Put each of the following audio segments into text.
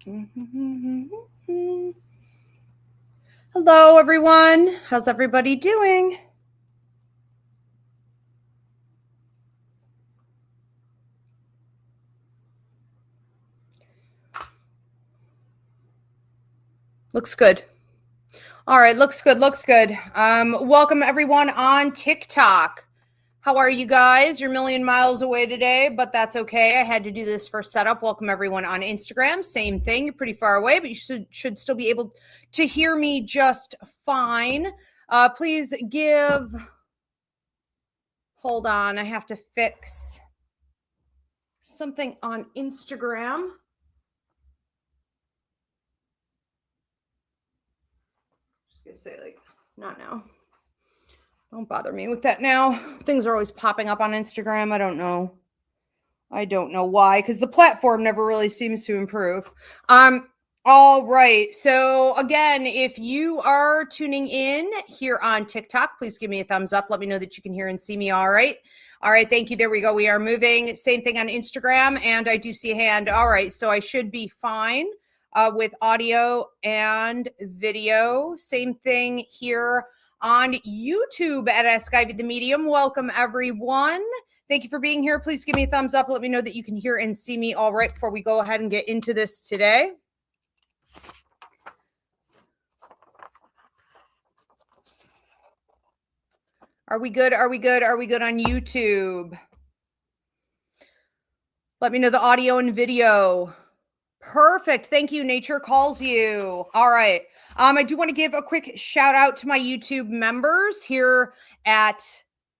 Hello, everyone. How's everybody doing? Looks good. All right, looks good. Welcome everyone on TikTok. How are you guys? You're a million miles away today, but that's okay. I had to do this for setup. Welcome everyone on Instagram. Same thing. You're pretty far away, but you should still be able to hear me just fine. Please give. Hold on. I have to fix something on Instagram. Just gonna say, like, not now. Don't bother me with that now. Things are always popping up on Instagram. I don't know why, because the platform never really seems to improve. All right. So again, if you are tuning in here on TikTok, please give me a thumbs up. Let me know that you can hear and see me. All right. All right. Thank you. There we go. We are moving. Same thing on Instagram. And I do see a hand. All right. So I should be fine with audio and video. Same thing here on YouTube at Ask Ivy the Medium. Welcome, everyone. Thank you for being here. Please give me a thumbs up. Let me know that you can hear and see me all right before we go ahead and get into this today. Are we good? Are we good? Are we good on YouTube? Let me know the audio and video. Perfect. Thank you. Nature calls you. All right. I do want to give a quick shout out to my YouTube members here at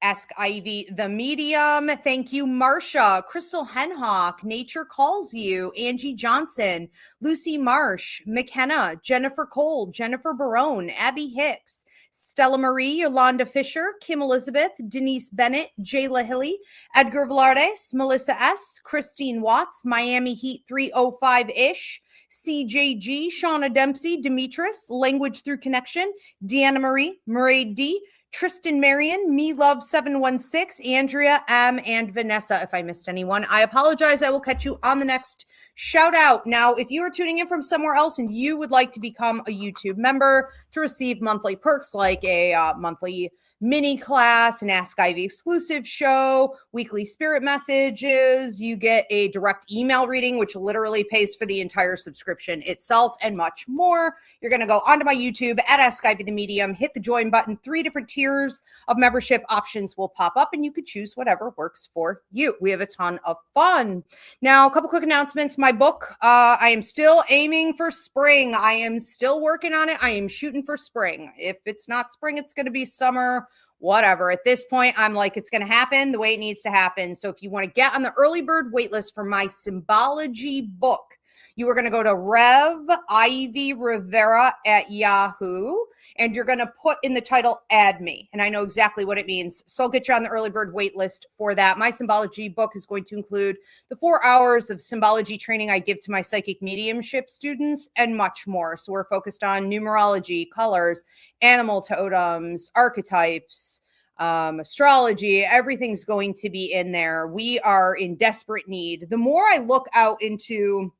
Ask Ivy the Medium. Thank you, Marsha, Crystal Henhock, Nature Calls You, Angie Johnson, Lucy Marsh, McKenna, Jennifer Cole, Jennifer Barone, Abby Hicks, Stella Marie, Yolanda Fisher, Kim Elizabeth, Denise Bennett, Jayla Hilly, Edgar Velardes, Melissa S., Christine Watts, Miami Heat 305-ish, CJG, Shauna Dempsey, Demetris, Language Through Connection, Deanna Marie, Murray D., Tristan Marion, Me Love 716, Andrea M, and Vanessa. If I missed anyone, I apologize. I will catch you on the next shout out. Now, if you are tuning in from somewhere else and you would like to become a YouTube member to receive monthly perks like a monthly mini class, an Ask Ivy exclusive show, weekly spirit messages, you get a direct email reading, which literally pays for the entire subscription itself, and much more. You're going to go onto my YouTube at Ask Ivy the Medium, hit the join button. 3 different tiers of membership options will pop up, and you could choose whatever works for you. We have a ton of fun. Now, a couple quick announcements. My book, I am still aiming for spring. I am still working on it. I am shooting for spring. If it's not spring, it's going to be summer, whatever. At this point, I'm like, it's going to happen the way it needs to happen. So if you want to get on the early bird waitlist for my symbology book, you are going to go to Rev Ivy Rivera at Yahoo, and you're going to put in the title, add me. And I know exactly what it means. So I'll get you on the early bird wait list for that. My symbology book is going to include the 4 hours of symbology training I give to my psychic mediumship students and much more. So we're focused on numerology, colors, animal totems, archetypes, astrology. Everything's going to be in there. We are in desperate need. The more I look out into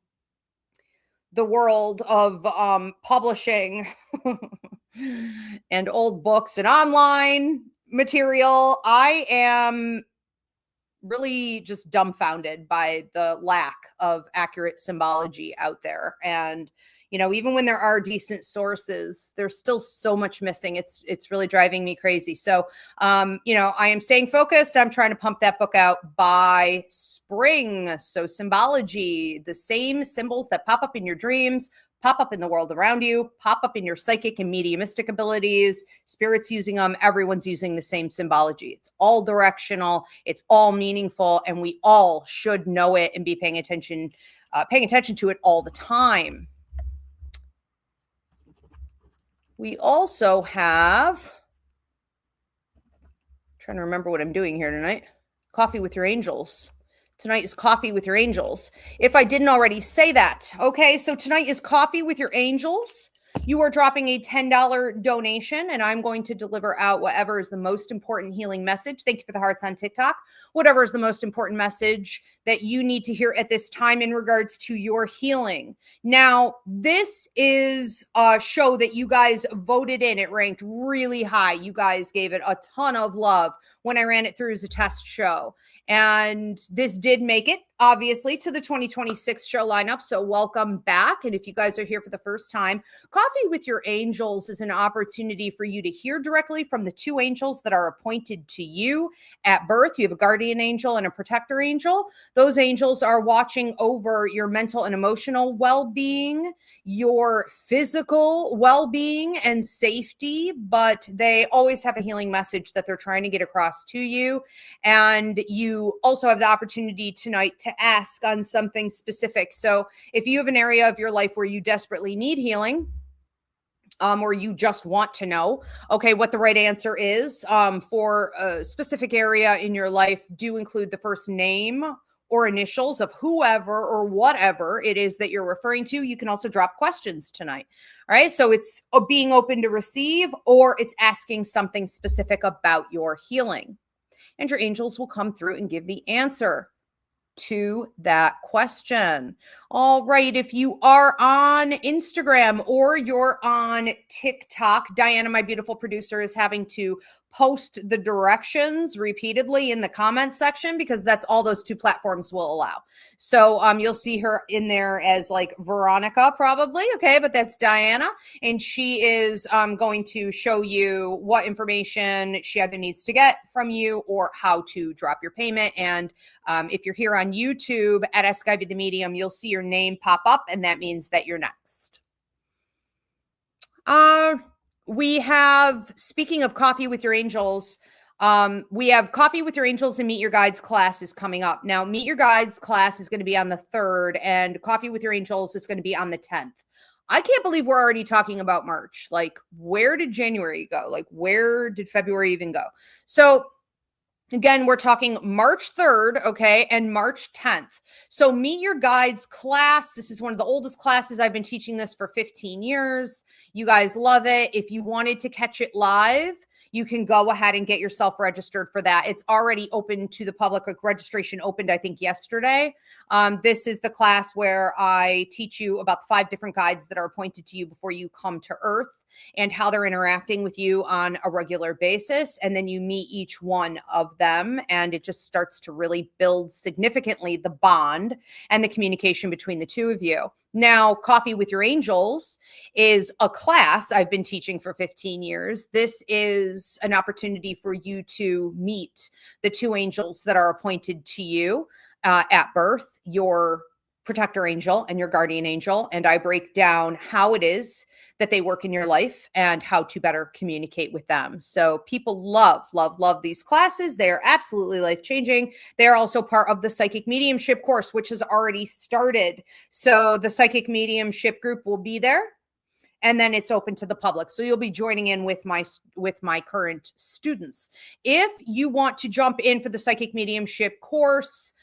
the world of publishing and old books and online material, I am really just dumbfounded by the lack of accurate symbology out there. And even when there are decent sources, there's still so much missing. It's really driving me crazy. So, I am staying focused. I'm trying to pump that book out by spring. So symbology, the same symbols that pop up in your dreams, pop up in the world around you, pop up in your psychic and mediumistic abilities, spirits using them, everyone's using the same symbology. It's all directional, it's all meaningful, and we all should know it and be paying attention to it all the time. We also have, trying to remember what I'm doing here tonight, Coffee with Your Angels. Tonight is Coffee with Your Angels. If I didn't already say that. Okay, so tonight is Coffee with Your Angels. you are dropping a $10 donation, and I'm going to deliver out whatever is the most important healing message. Thank you for the hearts on TikTok. Whatever is the most important message that you need to hear at this time in regards to your healing. Now, this is a show that you guys voted in. It ranked really high. You guys gave it a ton of love when I ran it through as a test show. And this did make it, obviously, to the 2026 show lineup. So welcome back. And if you guys are here for the first time, Coffee with Your Angels is an opportunity for you to hear directly from the two angels that are appointed to you at birth. You have a guardian angel and a protector angel. Those angels are watching over your mental and emotional well-being, your physical well-being and safety, but they always have a healing message that they're trying to get across to you. And you also have the opportunity tonight to ask on something specific. So if you have an area of your life where you desperately need healing, or you just want to know, okay, what the right answer is for a specific area in your life, do include the first name or initials of whoever or whatever it is that you're referring to. You can also drop questions tonight. All right. So it's being open to receive, or it's asking something specific about your healing. And your angels will come through and give the answer to that question. All right. If you are on Instagram or you're on TikTok, Diana, my beautiful producer, is having to post the directions repeatedly in the comment section because that's all those two platforms will allow. So you'll see her in there as like Veronica probably. Okay. But that's Diana. And she is going to show you what information she either needs to get from you or how to drop your payment. And if you're here on YouTube at AskIvy the Medium, you'll see your name pop up, and that means that you're next. We have, speaking of Coffee with Your Angels, we have Coffee with Your Angels and Meet Your Guides class is coming up. Now, Meet Your Guides class is going to be on the 3rd, and Coffee with Your Angels is going to be on the 10th. I can't believe we're already talking about March. Like, where did January go? Like, where did February even go? So again, we're talking March 3rd, okay, and March 10th. So Meet Your Guides class. This is one of the oldest classes. I've been teaching this for 15 years. You guys love it. If you wanted to catch it live, you can go ahead and get yourself registered for that. It's already open to the public. Registration opened, I think, yesterday. This is the class where I teach you about the 5 different guides that are appointed to you before you come to Earth and how they're interacting with you on a regular basis. And then you meet each one of them, and it just starts to really build significantly the bond and the communication between the two of you. Now, Coffee with Your Angels is a class I've been teaching for 15 years. This is an opportunity for you to meet the two angels that are appointed to you at birth, your protector angel and your guardian angel. And I break down how it is that they work in your life and how to better communicate with them. So people love, love, love these classes. They are absolutely life-changing. They are also part of the psychic mediumship course, which has already started. So the psychic mediumship group will be there, and then it's open to the public. So you'll be joining in with my current students. If you want to jump in for the psychic mediumship course,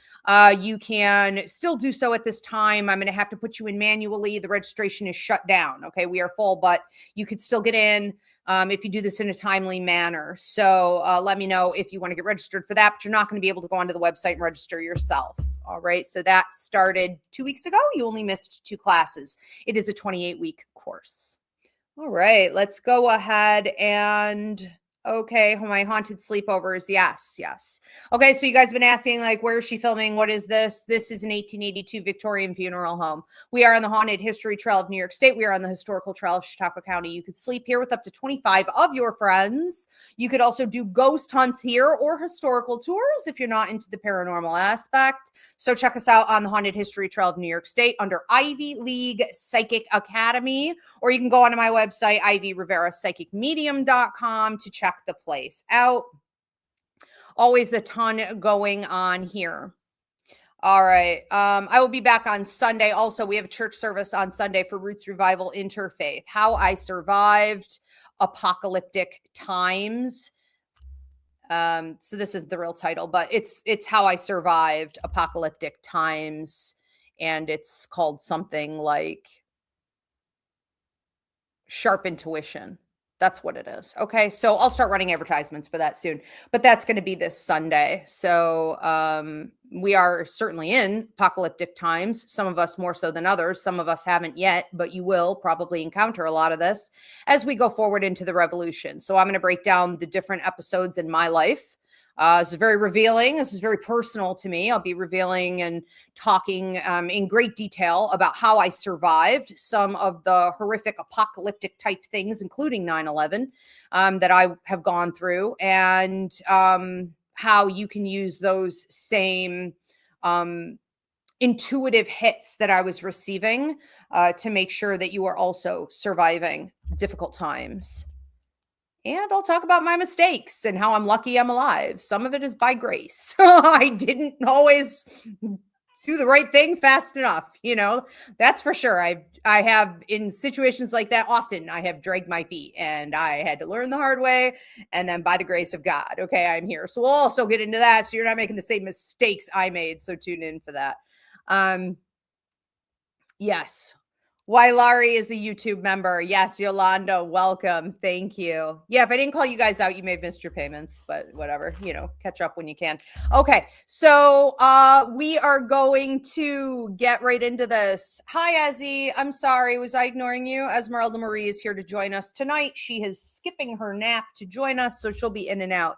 you can still do so at this time. I'm going to have to put you in manually. The registration is shut down. Okay, we are full, but you could still get in if you do this in a timely manner. So let me know if you want to get registered for that, but you're not going to be able to go onto the website and register yourself. All right, so that started 2 weeks ago. You only missed 2 classes. It is a 28-week course. All right, let's go ahead and... Okay, my haunted sleepovers. Yes, yes. Okay, so you guys have been asking, like, where is she filming? What is this? This is an 1882 Victorian funeral home. We are on the Haunted History Trail of New York State. We are on the Historical Trail of Chautauqua County. You could sleep here with up to 25 of your friends. You could also do ghost hunts here or historical tours if you're not into the paranormal aspect. So check us out on the Haunted History Trail of New York State under Ivy League Psychic Academy, or you can go onto my website, Ivy Rivera Psychicmedium.com, to check the place out. Always a ton going on here. All right. I will be back on Sunday. Also, we have a church service on Sunday for Roots Revival Interfaith. How I Survived Apocalyptic Times. So this is the real title, but it's How I Survived Apocalyptic Times. And it's called something like sharp intuition. That's what it is. Okay. So I'll start running advertisements for that soon, but that's going to be this Sunday. So we are certainly in apocalyptic times. Some of us more so than others. Some of us haven't yet, but you will probably encounter a lot of this as we go forward into the revolution. So I'm going to break down the different episodes in my life. This is very revealing. This is very personal to me. I'll be revealing and talking in great detail about how I survived some of the horrific apocalyptic type things, including 9/11, that I have gone through, and how you can use those same intuitive hits that I was receiving to make sure that you are also surviving difficult times. And I'll talk about my mistakes and how I'm lucky I'm alive. Some of it is by grace. I didn't always do the right thing fast enough, that's for sure. I have, in situations like that, often I have dragged my feet, and I had to learn the hard way. And then by the grace of God, okay, I'm here. So we'll also get into that, so you're not making the same mistakes I made. So tune in for that. Yes. Why Laurie is a YouTube member. Yes, Yolanda, welcome. Thank you. Yeah, if I didn't call you guys out, you may have missed your payments, but whatever, catch up when you can. Okay, so we are going to get right into this. Hi, Ezzy. I'm sorry. Was I ignoring you? Esmeralda Marie is here to join us tonight. She is skipping her nap to join us, so she'll be in and out.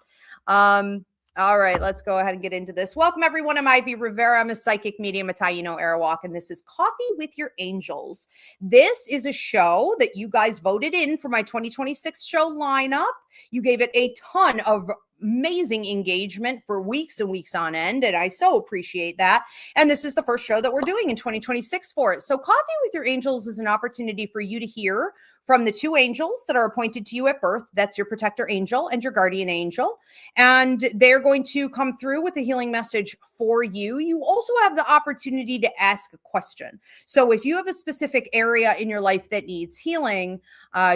All right, let's go ahead and get into this. Welcome, everyone. I'm Ivy Rivera. I'm a psychic medium, a Taino Airwalk, and this is Coffee with Your Angels. This is a show that you guys voted in for my 2026 show lineup. You gave it a ton of amazing engagement for weeks and weeks on end, and I so appreciate that. And this is the first show that we're doing in 2026 for it. So Coffee with Your Angels is an opportunity for you to hear from the two angels that are appointed to you at birth. That's your protector angel and your guardian angel. And they're going to come through with a healing message for you. You also have the opportunity to ask a question. So if you have a specific area in your life that needs healing,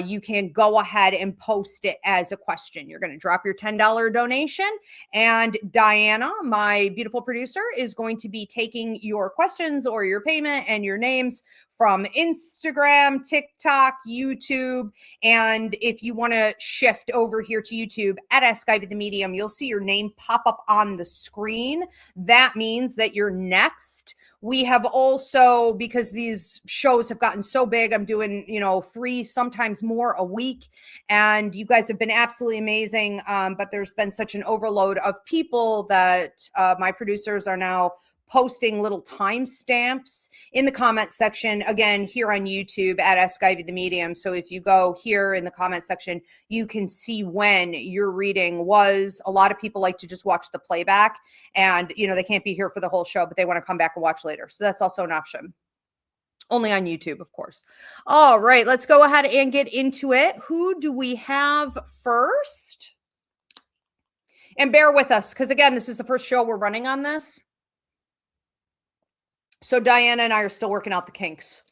you can go ahead and post it as a question. You're going to drop your $10 donation, and Diana, my beautiful producer, is going to be taking your questions or your payment and your names from Instagram, TikTok, YouTube. And if you want to shift over here to YouTube at AskIvy the Medium, you'll see your name pop up on the screen. That means that you're next. We have also, because these shows have gotten so big, I'm doing, 3, sometimes more a week. And you guys have been absolutely amazing. But there's been such an overload of people that my producers are now posting little timestamps in the comment section, again, here on YouTube at AskIvy the Medium. So if you go here in the comment section, you can see when your reading was. A lot of people like to just watch the playback, and, they can't be here for the whole show, but they want to come back and watch later. So that's also an option. Only on YouTube, of course. All right, let's go ahead and get into it. Who do we have first? And bear with us, because again, this is the first show we're running on this. So Diana and I are still working out the kinks.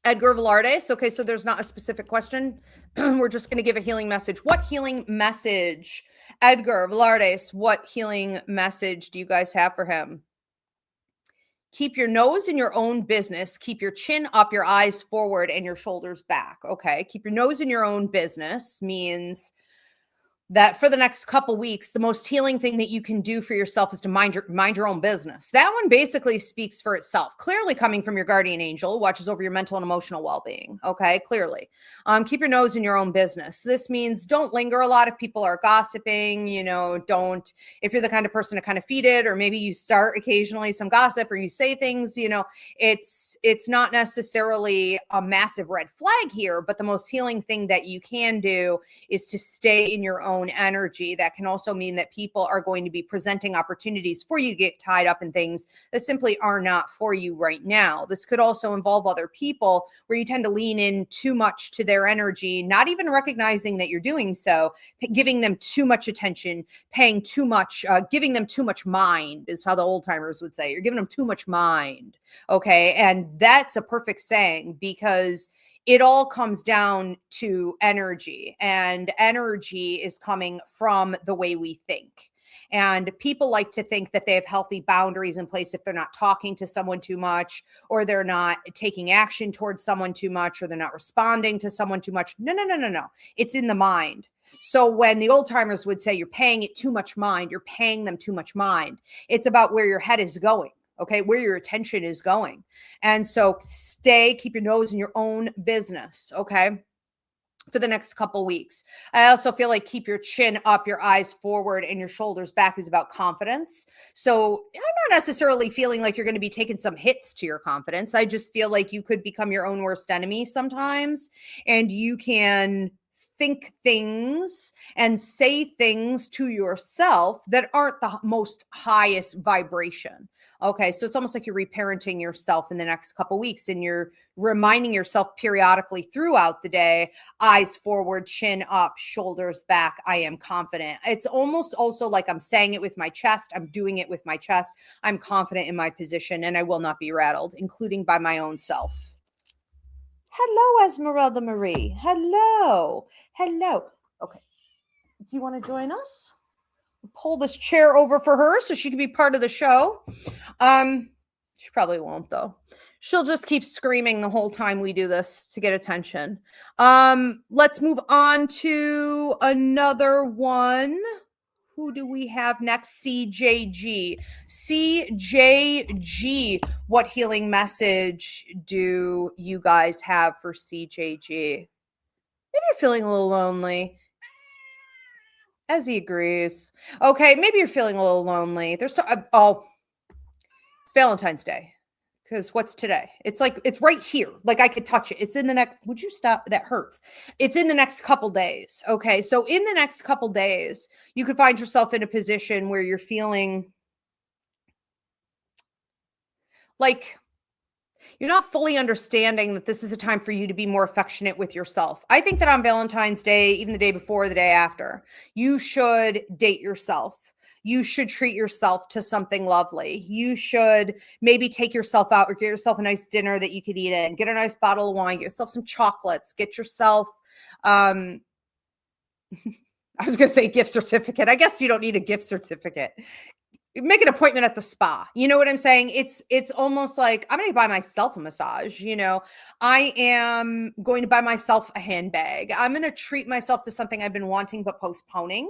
Edgar Velardes. Okay, so there's not a specific question. We're just going to give a healing message. What healing message? Edgar Velardes, what healing message do you guys have for him? Keep your nose in your own business. Keep your chin up, your eyes forward, and your shoulders back. Okay, keep your nose in your own business means that for the next couple weeks, the most healing thing that you can do for yourself is to mind your own business. That one basically speaks for itself. Clearly coming from your guardian angel, watches over your mental and emotional well-being. Okay, clearly. Keep your nose in your own business. This means don't linger. A lot of people are gossiping, don't, if you're the kind of person to kind of feed it, or maybe you start occasionally some gossip or you say things, it's not necessarily a massive red flag here, but the most healing thing that you can do is to stay in your own energy. That can also mean that people are going to be presenting opportunities for you to get tied up in things that simply are not for you right now. This could also involve other people where you tend to lean in too much to their energy, not even recognizing that you're doing so, giving them too much attention, paying too much, giving them too much mind is how the old timers would say. You're giving them too much mind. Okay. And that's a perfect saying, because it all comes down to energy, and energy is coming from the way we think. And people like to think that they have healthy boundaries in place if they're not talking to someone too much, or they're not taking action towards someone too much, or they're not responding to someone too much. No, no, no, no, no. It's in the mind. So when the old timers would say you're paying it too much mind, you're paying them too much mind. It's about where your head is going. Okay, where your attention is going. And so keep your nose in your own business. Okay, for the next couple weeks. I also feel like keep your chin up, your eyes forward, and your shoulders back is about confidence. So I'm not necessarily feeling like you're going to be taking some hits to your confidence. I just feel like you could become your own worst enemy sometimes, and you can think things and say things to yourself that aren't the most highest vibration. Okay, so it's almost like you're reparenting yourself in the next couple weeks, and you're reminding yourself periodically throughout the day, eyes forward, chin up, shoulders back, I am confident. It's almost also like I'm saying it with my chest. I'm doing it with my chest. I'm confident in my position, and I will not be rattled, including by my own self. Hello, Esmeralda Marie. Hello. Hello. Okay. Do you want to join us? Pull this chair over for her so she can be part of the show. She probably won't, though. She'll just keep screaming the whole time we do this to get attention. Let's move on to another one. Who do we have next? CJG. CJG. What healing message do you guys have for CJG? Maybe you're feeling a little lonely. As he agrees. Okay, maybe you're feeling a little lonely. It's Valentine's Day. Because what's today? It's like, it's right here. Like I could touch it. It's in the next, would you stop? That hurts. It's in the next couple days. Okay. So in the next couple days, you could find yourself in a position where you're feeling like you're not fully understanding that this is a time for you to be more affectionate with yourself. I think that on Valentine's Day, even the day before, the day after, you should date yourself. You should treat yourself to something lovely. You should maybe take yourself out or get yourself a nice dinner that you could eat in, get a nice bottle of wine, get yourself some chocolates, get yourself, I was going to say gift certificate. I guess you don't need a gift certificate. Make an appointment at the spa. You know what I'm saying? It's almost like I'm going to buy myself a massage. You know, I am going to buy myself a handbag. I'm going to treat myself to something I've been wanting but postponing.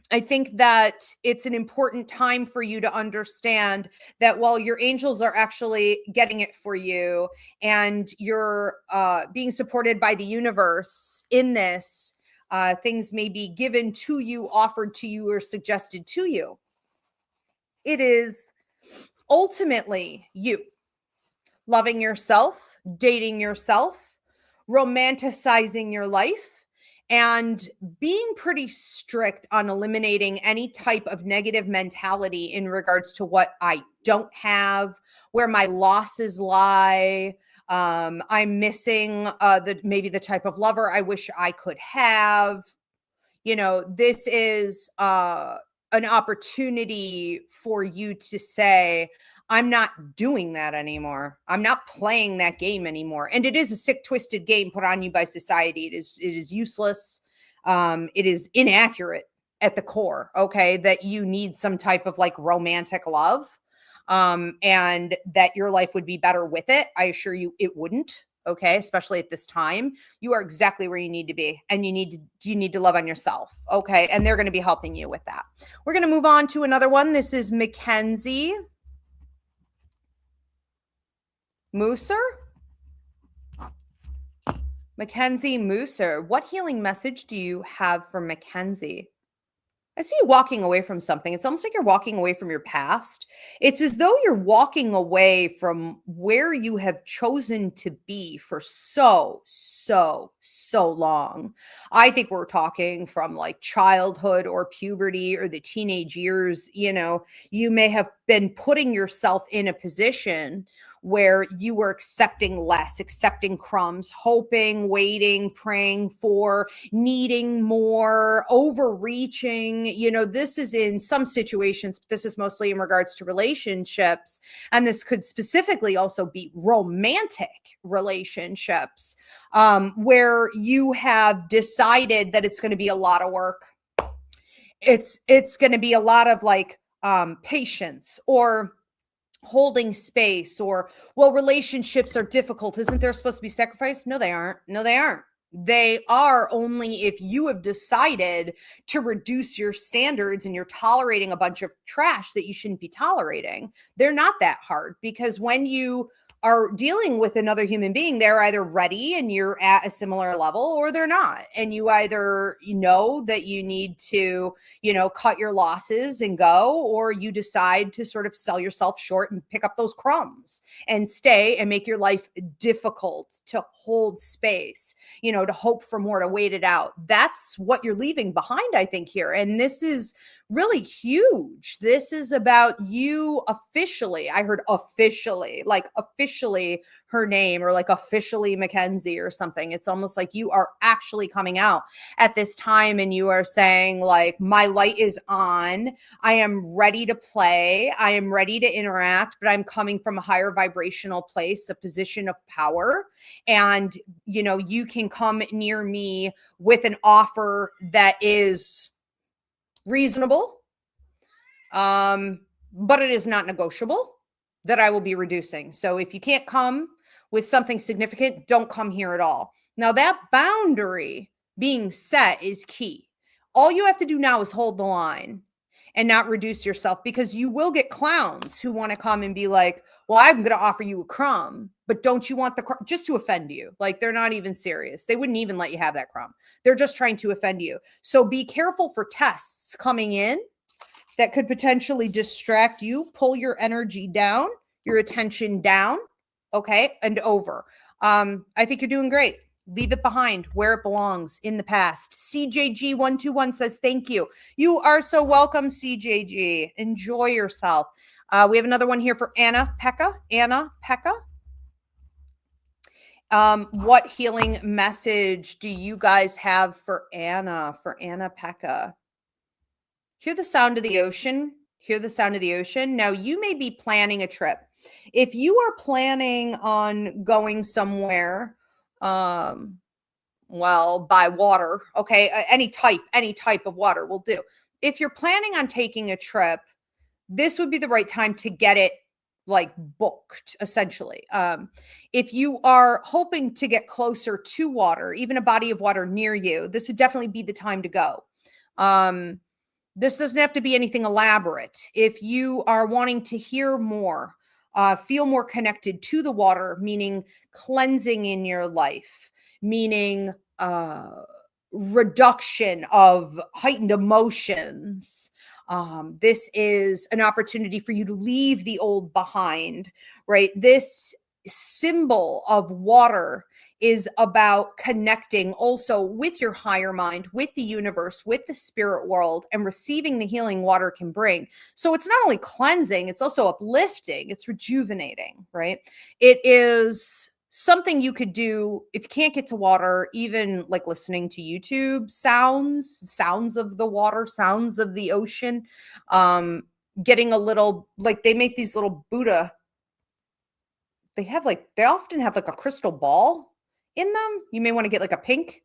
I think that it's an important time for you to understand that while your angels are actually getting it for you and you're being supported by the universe in this, things may be given to you, offered to you, or suggested to you. It is ultimately you loving yourself, dating yourself, romanticizing your life, and being pretty strict on eliminating any type of negative mentality in regards to what I don't have, where my losses lie. I'm missing maybe the type of lover I wish I could have. You know, this is an opportunity for you to say, I'm not doing that anymore. I'm not playing that game anymore. And it is a sick, twisted game put on you by society. It is useless. It is inaccurate at the core. Okay. That you need some type of like romantic love. And that your life would be better with it. I assure you it wouldn't. Okay. Especially at this time, you are exactly where you need to be, and you need to love on yourself. Okay. And they're going to be helping you with that. We're going to move on to another one. This is Mackenzie Mooser. Mackenzie Mooser. What healing message do you have for Mackenzie? I see you walking away from something. It's almost like you're walking away from your past. It's as though you're walking away from where you have chosen to be for so long. I think we're talking from like childhood or puberty or the teenage years. You know, you may have been putting yourself in a position where you were accepting less, accepting crumbs, hoping, waiting, praying for, needing more, overreaching. You know, this is in some situations, this is mostly in regards to relationships. And this could specifically also be romantic relationships, where you have decided that it's going to be a lot of work. It's going to be a lot of like patience or holding space, or well, relationships are difficult, isn't there supposed to be sacrifice? No they aren't. No they aren't. They are only if you have decided to reduce your standards and you're tolerating a bunch of trash that you shouldn't be tolerating. They're not that hard, because when you are dealing with another human being, they're either ready and you're at a similar level, or they're not. And you either know that you need to, cut your losses and go, or you decide to sort of sell yourself short and pick up those crumbs and stay and make your life difficult to hold space, to hope for more, to wait it out. That's what you're leaving behind, I think, here. And this is really huge. This is about you officially. I heard officially, like officially her name, or like officially Mackenzie or something. It's almost like you are actually coming out at this time and you are saying, like, my light is on. I am ready to play. I am ready to interact, but I'm coming from a higher vibrational place, a position of power. And, you can come near me with an offer that is reasonable, but it is not negotiable, that I will be reducing. So if you can't come with something significant, don't come here at all. Now, that boundary being set is key. All you have to do now is hold the line and not reduce yourself, because you will get clowns who want to come and be like, well, I'm going to offer you a crumb, but don't you want the crumb? Just to offend you. Like, they're not even serious. They wouldn't even let you have that crumb. They're just trying to offend you. So be careful for tests coming in that could potentially distract you, pull your energy down, your attention down, okay, and over. I think you're doing great. Leave it behind where it belongs, in the past. CJG121 says, thank you. You are so welcome, CJG. Enjoy yourself. We have another one here for Anna Pekka. Anna Pekka. What healing message do you guys have for Anna Pekka? Hear the sound of the ocean. Hear the sound of the ocean. Now, you may be planning a trip. If you are planning on going somewhere, by water, okay, any type of water will do. If you're planning on taking a trip, this would be the right time to get it like booked, essentially. If you are hoping to get closer to water, even a body of water near you, this would definitely be the time to go. This doesn't have to be anything elaborate. If you are wanting to hear more, feel more connected to the water, meaning cleansing in your life, meaning reduction of heightened emotions, this is an opportunity for you to leave the old behind, right? This symbol of water is about connecting also with your higher mind, with the universe, with the spirit world, and receiving the healing water can bring. So it's not only cleansing, it's also uplifting, it's rejuvenating, right? It is something you could do if you can't get to water, even like listening to YouTube sounds of the water, sounds of the ocean, getting a little, like they make these little Buddha, they often have like a crystal ball in them. You may want to get like a pink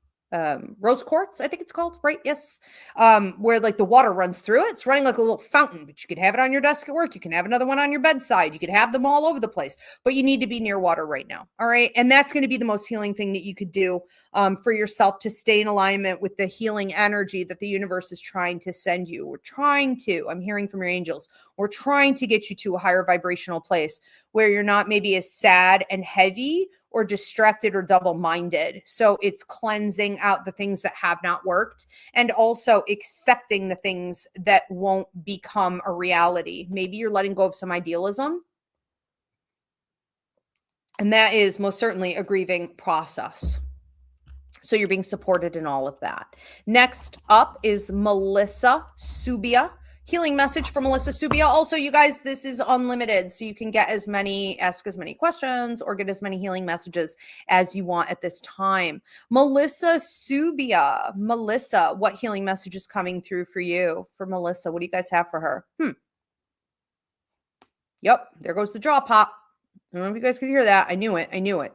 rose quartz, I think it's called, right? Yes. Where like the water runs through it. It's running like a little fountain, but you could have it on your desk at work. You can have another one on your bedside. You could have them all over the place, but you need to be near water right now. All right. And that's going to be the most healing thing that you could do for yourself, to stay in alignment with the healing energy that the universe is trying to send you. I'm hearing from your angels, we're trying to get you to a higher vibrational place where you're not maybe as sad and heavy or distracted or double-minded. So it's cleansing out the things that have not worked, and also accepting the things that won't become a reality. Maybe you're letting go of some idealism, and that is most certainly a grieving process. So you're being supported in all of that. Next up is Melissa Subia. Healing message from Melissa Subia. Also, you guys, this is unlimited, so you can ask as many questions or get as many healing messages as you want at this time. Melissa Subia. Melissa, what healing message is coming through for you? For Melissa, what do you guys have for her? Yep, there goes the jaw pop. I don't know if you guys could hear that. I knew it.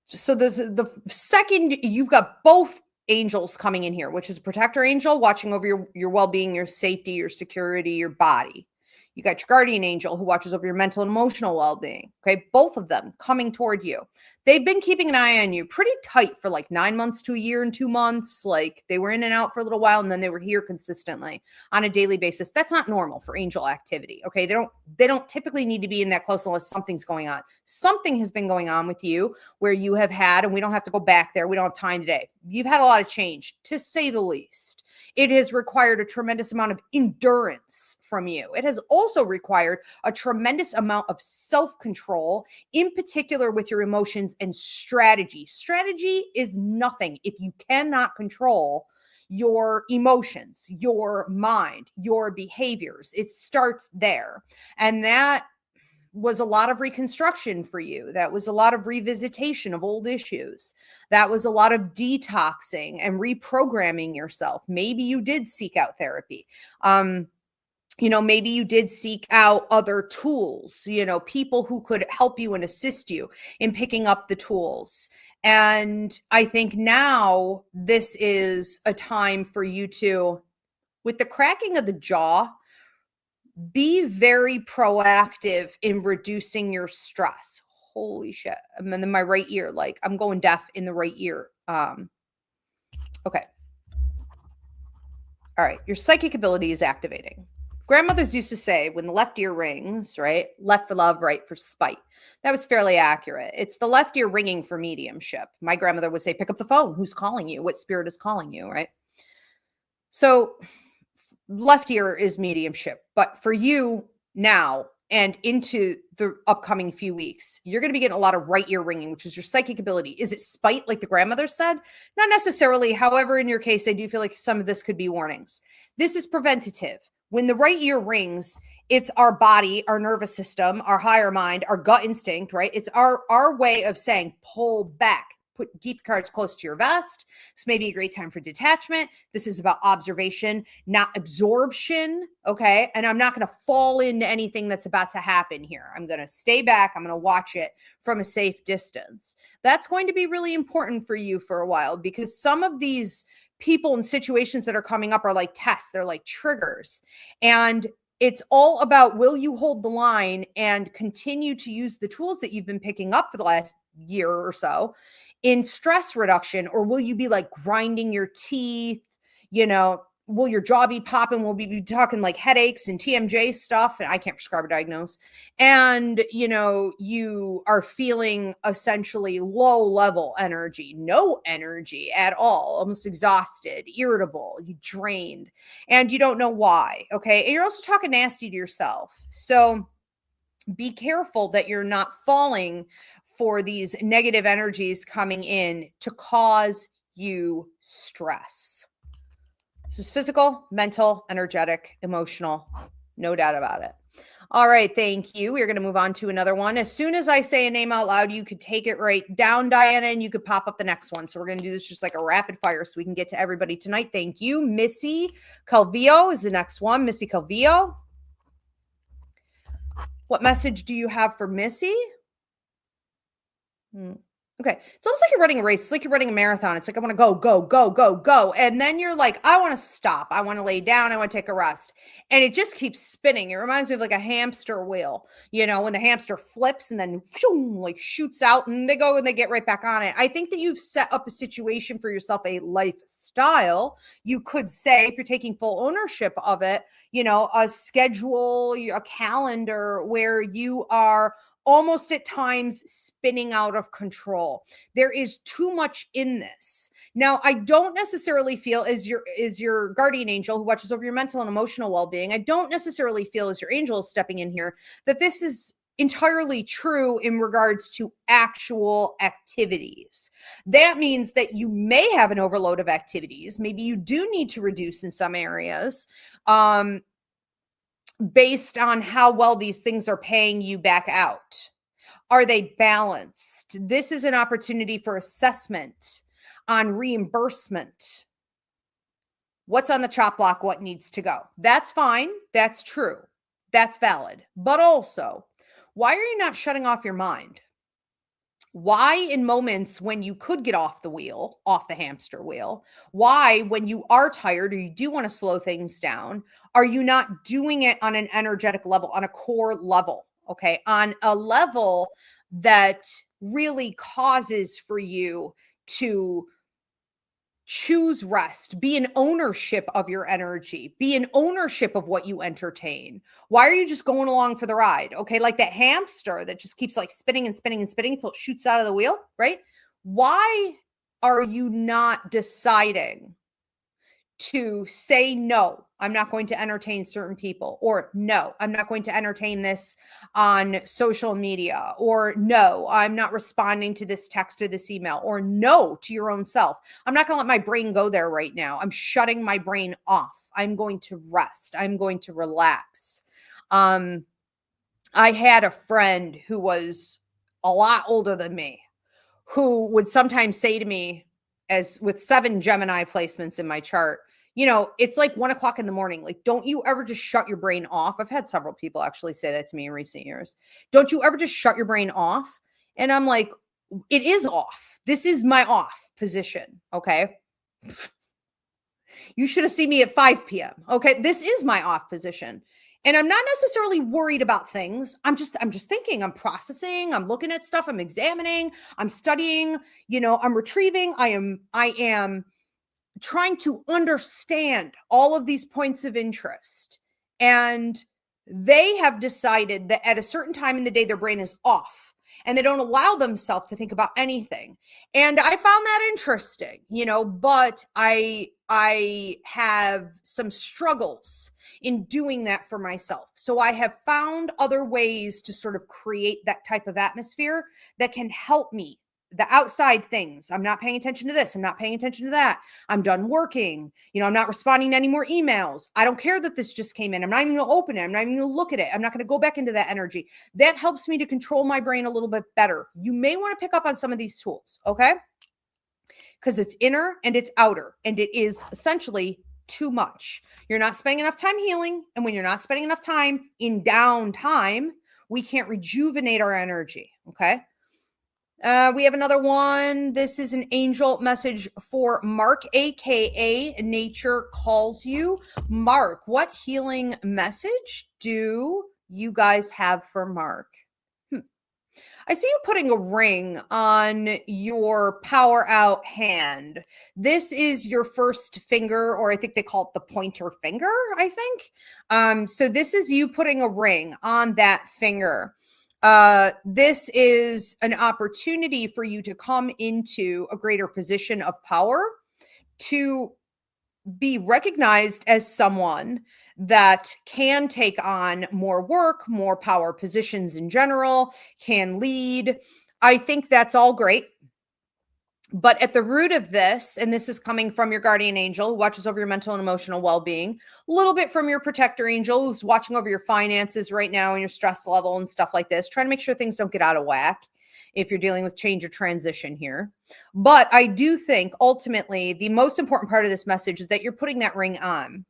So the second you've got both angels coming in here, which is a protector angel watching over your well-being, your safety, your security, your body. You got your guardian angel who watches over your mental and emotional well-being. Okay. Both of them coming toward you. They've been keeping an eye on you pretty tight for like 9 months to a year and 2 months. Like they were in and out for a little while and then they were here consistently on a daily basis. That's not normal for angel activity. Okay. They don't typically need to be in that close unless something's going on. Something has been going on with you where you have had, and we don't have to go back there. We don't have time today. You've had a lot of change, to say the least. It has required a tremendous amount of endurance from you. It has also required a tremendous amount of self-control, in particular with your emotions and strategy. Strategy is nothing if you cannot control your emotions, your mind, your behaviors. It starts there. And that was a lot of reconstruction for you. That was a lot of revisitation of old issues. That was a lot of detoxing and reprogramming yourself. Maybe you did seek out therapy. Maybe you did seek out other tools, people who could help you and assist you in picking up the tools. And I think now this is a time for you to, with the cracking of the jaw, be very proactive in reducing your stress. Holy shit. I'm in my right ear. Like I'm going deaf in the right ear. Okay. All right. Your psychic ability is activating. Grandmothers used to say when the left ear rings, right? Left for love, right for spite. That was fairly accurate. It's the left ear ringing for mediumship. My grandmother would say, pick up the phone. Who's calling you? What spirit is calling you, right? So left ear is mediumship, but for you now and into the upcoming few weeks, you're going to be getting a lot of right ear ringing, which is your psychic ability. Is it spite, like the grandmother said? Not necessarily. However, in your case, I do feel like some of this could be warnings. This is preventative. When the right ear rings, it's our body, our nervous system, our higher mind, our gut instinct, right? It's our way of saying, pull back. Keep your cards close to your vest. This may be a great time for detachment. This is about observation, not absorption. Okay. And I'm not going to fall into anything that's about to happen here. I'm going to stay back. I'm going to watch it from a safe distance. That's going to be really important for you for a while because some of these people and situations that are coming up are like tests. They're like triggers. And it's all about, will you hold the line and continue to use the tools that you've been picking up for the last year or so in stress reduction, or will you be like grinding your teeth? Will your jaw be popping? We'll be talking like headaches and TMJ stuff. And I can't prescribe or diagnose. And, you are feeling essentially low level energy, no energy at all, almost exhausted, irritable, you drained, and you don't know why. Okay. And you're also talking nasty to yourself. So be careful that you're not falling for these negative energies coming in to cause you stress. This is physical, mental, energetic, emotional, no doubt about it. All right, thank you. We're going to move on to another one. As soon as I say a name out loud, you could take it right down, Diana, and you could pop up the next one. So we're going to do this just like a rapid fire so we can get to everybody tonight. Thank you. Missy Calvillo is the next one. Missy Calvillo. What message do you have for Missy? Okay. It's almost like you're running a race. It's like you're running a marathon. It's like, I want to go, go, go, go, go. And then you're like, I want to stop. I want to lay down. I want to take a rest. And it just keeps spinning. It reminds me of like a hamster wheel, when the hamster flips and then like shoots out and they go and they get right back on it. I think that you've set up a situation for yourself, a lifestyle. You could say, if you're taking full ownership of it, a schedule, a calendar where you are almost at times spinning out of control. There is too much in this. Now, I don't necessarily feel as your guardian angel who watches over your mental and emotional well-being, I don't necessarily feel as your angel is stepping in here that this is entirely true in regards to actual activities. That means that you may have an overload of activities. Maybe you do need to reduce in some areas. Based on how well these things are paying you back out. Are they balanced? This is an opportunity for assessment on reimbursement. What's on the chop block? What needs to go? That's fine. That's true. That's valid. But also, why are you not shutting off your mind? Why in moments when you could get off the wheel, off the hamster wheel, why when you are tired or you do want to slow things down, are you not doing it on an energetic level, on a core level? Okay. On a level that really causes for you to choose rest, be in ownership of your energy, be in ownership of what you entertain. Why are you just going along for the ride? Okay, like that hamster that just keeps like spinning and spinning and spinning until it shoots out of the wheel, right? Why are you not deciding to say no? I'm not going to entertain certain people, or no, I'm not going to entertain this on social media, or no, I'm not responding to this text or this email, or no to your own self. I'm not going to let my brain go there right now. I'm shutting my brain off. I'm going to rest. I'm going to relax. I had a friend who was a lot older than me who would sometimes say to me, as with 7 Gemini placements in my chart, it's like 1 o'clock in the morning. Like, don't you ever just shut your brain off? I've had several people actually say that to me in recent years. Don't you ever just shut your brain off? And I'm like, it is off. This is my off position. Okay. You should have seen me at 5 p.m. Okay. This is my off position. And I'm not necessarily worried about things. I'm just thinking, I'm processing, I'm looking at stuff, I'm examining, I'm studying, I'm retrieving. I am trying to understand all of these points of interest. And they have decided that at a certain time in the day, their brain is off and they don't allow themselves to think about anything. And I found that interesting, but I have some struggles in doing that for myself. So I have found other ways to sort of create that type of atmosphere that can help me. The outside things. I'm not paying attention to this. I'm not paying attention to that. I'm done working. I'm not responding to any more emails. I don't care that this just came in. I'm not even going to open it. I'm not even going to look at it. I'm not going to go back into that energy. That helps me to control my brain a little bit better. You may want to pick up on some of these tools, okay? Because it's inner and it's outer, and it is essentially too much. You're not spending enough time healing. And when you're not spending enough time in downtime, we can't rejuvenate our energy, okay? We have another one. This is an angel message for Mark, aka Nature Calls You. Mark, what healing message do you guys have for Mark? I see you putting a ring on your power out hand. This is your first finger, or I think they call it the pointer finger, I think. So this is you putting a ring on that finger. This is an opportunity for you to come into a greater position of power, to be recognized as someone that can take on more work, more power positions in general, can lead. I think that's all great. But at the root of this, and this is coming from your guardian angel who watches over your mental and emotional well-being, a little bit from your protector angel who's watching over your finances right now and your stress level and stuff like this, trying to make sure things don't get out of whack if you're dealing with change or transition here. But I do think ultimately the most important part of this message is that you're putting that ring on.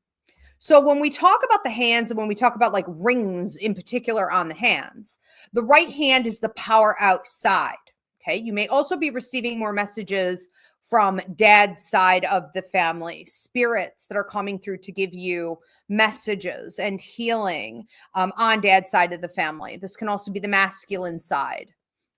So when we talk about the hands, and when we talk about like rings in particular on the hands, the right hand is the power outside. Okay. You may also be receiving more messages from dad's side of the family, spirits that are coming through to give you messages and healing on dad's side of the family. This can also be the masculine side.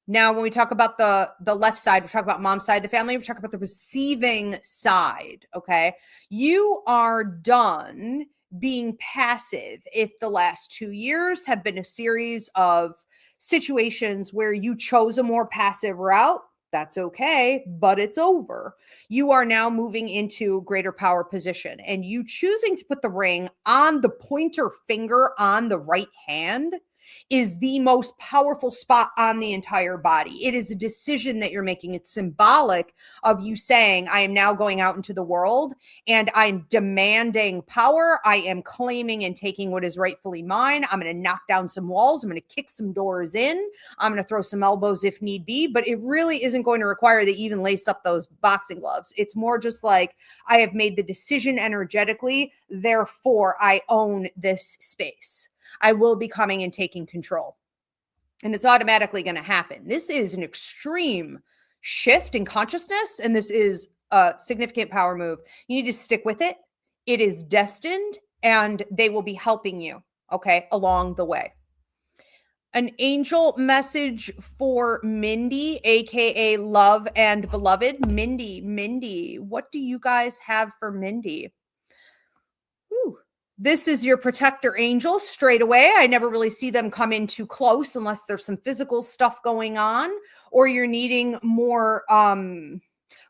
Now, when we talk about the left side, we talk about mom's side of the family, we talk about the receiving side, okay? You are done being passive if the last 2 years have been a series of situations where you chose a more passive route. That's okay, but it's over. You are now moving into greater power position, and you choosing to put the ring on the pointer finger on the right hand is the most powerful spot on the entire body. It is a decision that you're making. It's symbolic of you saying, I am now going out into the world and I'm demanding power. I am claiming and taking what is rightfully mine. I'm going to knock down some walls. I'm going to kick some doors in. I'm going to throw some elbows if need be, but it really isn't going to require that you even lace up those boxing gloves. It's more just like, I have made the decision energetically, therefore I own this space. I will be coming and taking control. and it's automatically going to happen. This is an extreme shift in consciousness, and this is a significant power move. You need to stick with it. It is destined, and they will be helping you, okay, along the way. An angel message for Mindy, aka Love and Beloved. Mindy, what do you guys have for Mindy? Whew. This is your protector angel straight away. I never really see them come in too close unless there's some physical stuff going on, or you're needing more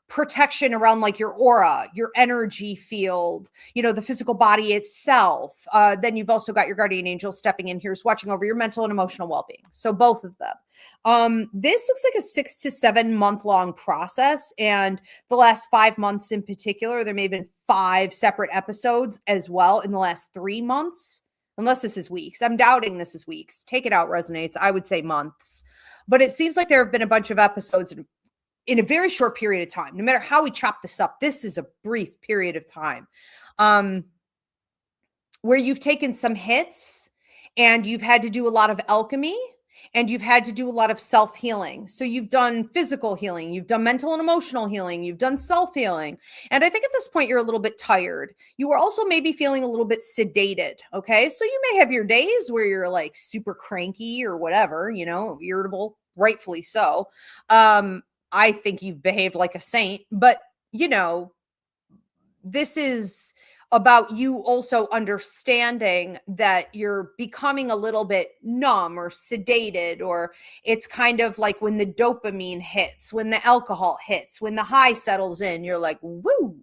protection around like your aura, your energy field, you know, the physical body itself. Then you've also got your guardian angel stepping in here, is watching over your mental and emotional well-being. So both of them. This looks like a 6 to 7 month long process. And the last 5 months in particular, there may have been 5 separate episodes as well in the last 3 months, unless this is weeks. I'm doubting this is weeks. Take it out, resonates. I would say months. But it seems like there have been a bunch of episodes in a very short period of time. No matter how we chop this up, this is a brief period of time where you've taken some hits and you've had to do a lot of alchemy and you've had to do a lot of self-healing. So you've done physical healing, you've done mental and emotional healing, you've done self-healing. And I think at this point, you're a little bit tired. You are also maybe feeling a little bit sedated, okay? So you may have your days where you're like super cranky or whatever, you know, irritable, rightfully so. I think you've behaved like a saint, but you know, this is about you also understanding that you're becoming a little bit numb or sedated, or it's kind of like when the dopamine hits, when the alcohol hits, when the high settles in, you're like, woo.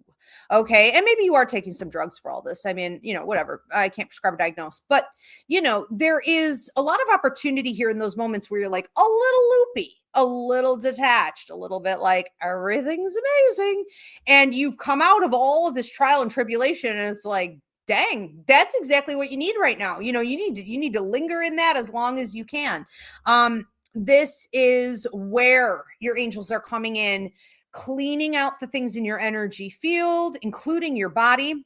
Okay. And maybe you are taking some drugs for all this. I mean, you know, whatever. I can't prescribe or diagnose, but you know, there is a lot of opportunity here in those moments where you're like a little loopy, a little detached, a little bit like everything's amazing. And you've come out of all of this trial and tribulation. And it's like, dang, that's exactly what you need right now. You know, you need to linger in that as long as you can. This is where your angels are coming in, cleaning out the things in your energy field, including your body,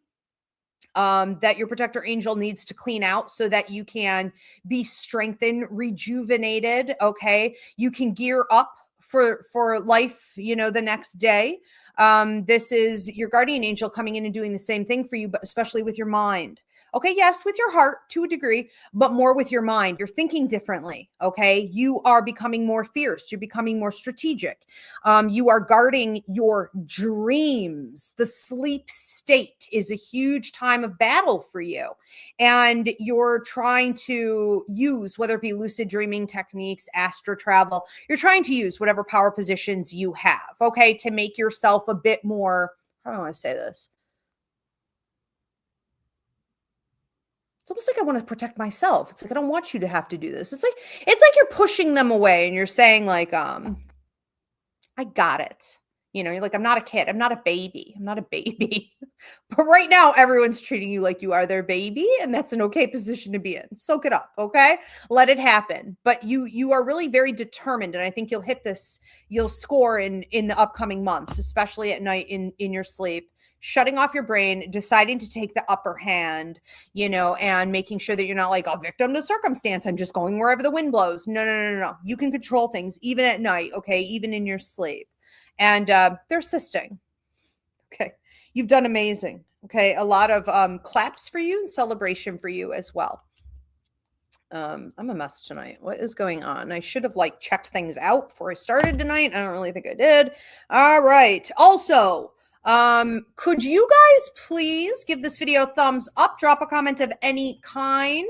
that your protector angel needs to clean out so that you can be strengthened, rejuvenated. Okay. You can gear up for life, you know, the next day. This is your guardian angel coming in and doing the same thing for you, but especially with your mind. Okay, yes, with your heart to a degree, but more with your mind. You're thinking differently, okay? You are becoming more fierce. You're becoming more strategic. You are guarding your dreams. The sleep state is a huge time of battle for you. And you're trying to use, whether it be lucid dreaming techniques, astral travel, you're trying to use whatever power positions you have, okay, to make yourself a bit more, how do I want to say this? It's almost like I want to protect myself. It's like, I don't want you to have to do this. It's like you're pushing them away and you're saying like, I got it. You know, you're like, I'm not a kid. I'm not a baby. I'm not a baby. But right now, everyone's treating you like you are their baby. And that's an okay position to be in. Soak it up. Okay. Let it happen. But you are really very determined. And I think you'll hit this, you'll score in the upcoming months, especially at night in your sleep. Shutting off your brain, deciding to take the upper hand, you know, and making sure that you're not like a victim to circumstance. I'm just going wherever the wind blows. No. You can control things even at night, okay, even in your sleep. And they're assisting. Okay, you've done amazing. Okay, a lot of claps for you and celebration for you as well. I'm a mess tonight. What is going on? I should have like checked things out before I started tonight. I don't really think I did. All right. Also, could you guys please give this video a thumbs up, drop a comment of any kind?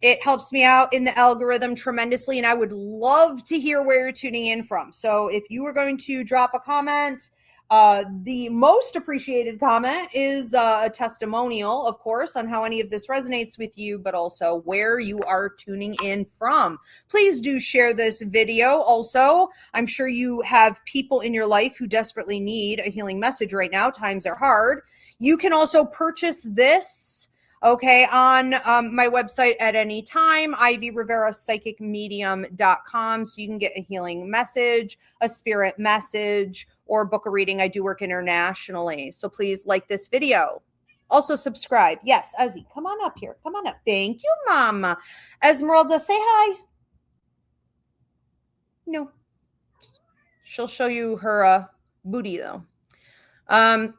It helps me out in the algorithm tremendously, and I would love to hear where you're tuning in from. So if you are going to drop a comment, the most appreciated comment is a testimonial, of course, on how any of this resonates with you, but also where you are tuning in from. Please do share this video. Also, I'm sure you have people in your life who desperately need a healing message right now. Times are hard. You can also purchase this, okay, on my website at any time, ivyriverapsychicmedium.com. So you can get a healing message, a spirit message, or book a reading. I do work internationally. So please like this video. Also subscribe. Yes, Ezzy, come on up here. Come on up. Thank you, Mama. Esmeralda, say hi. No, she'll show you her booty though.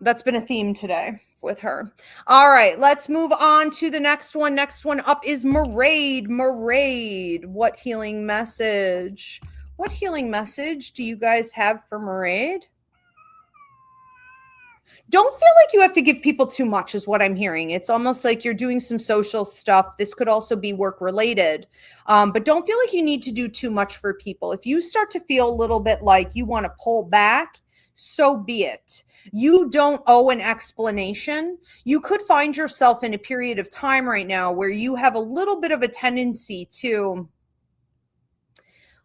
That's been a theme today with her. All right, let's move on to the next one. Next one up is Maraid. Maraid, what healing message? What healing message do you guys have for Maraid? Don't feel like you have to give people too much is what I'm hearing. It's almost like you're doing some social stuff. This could also be work related, but don't feel like you need to do too much for people. If you start to feel a little bit like you want to pull back, so be it. You don't owe an explanation. You could find yourself in a period of time right now where you have a little bit of a tendency to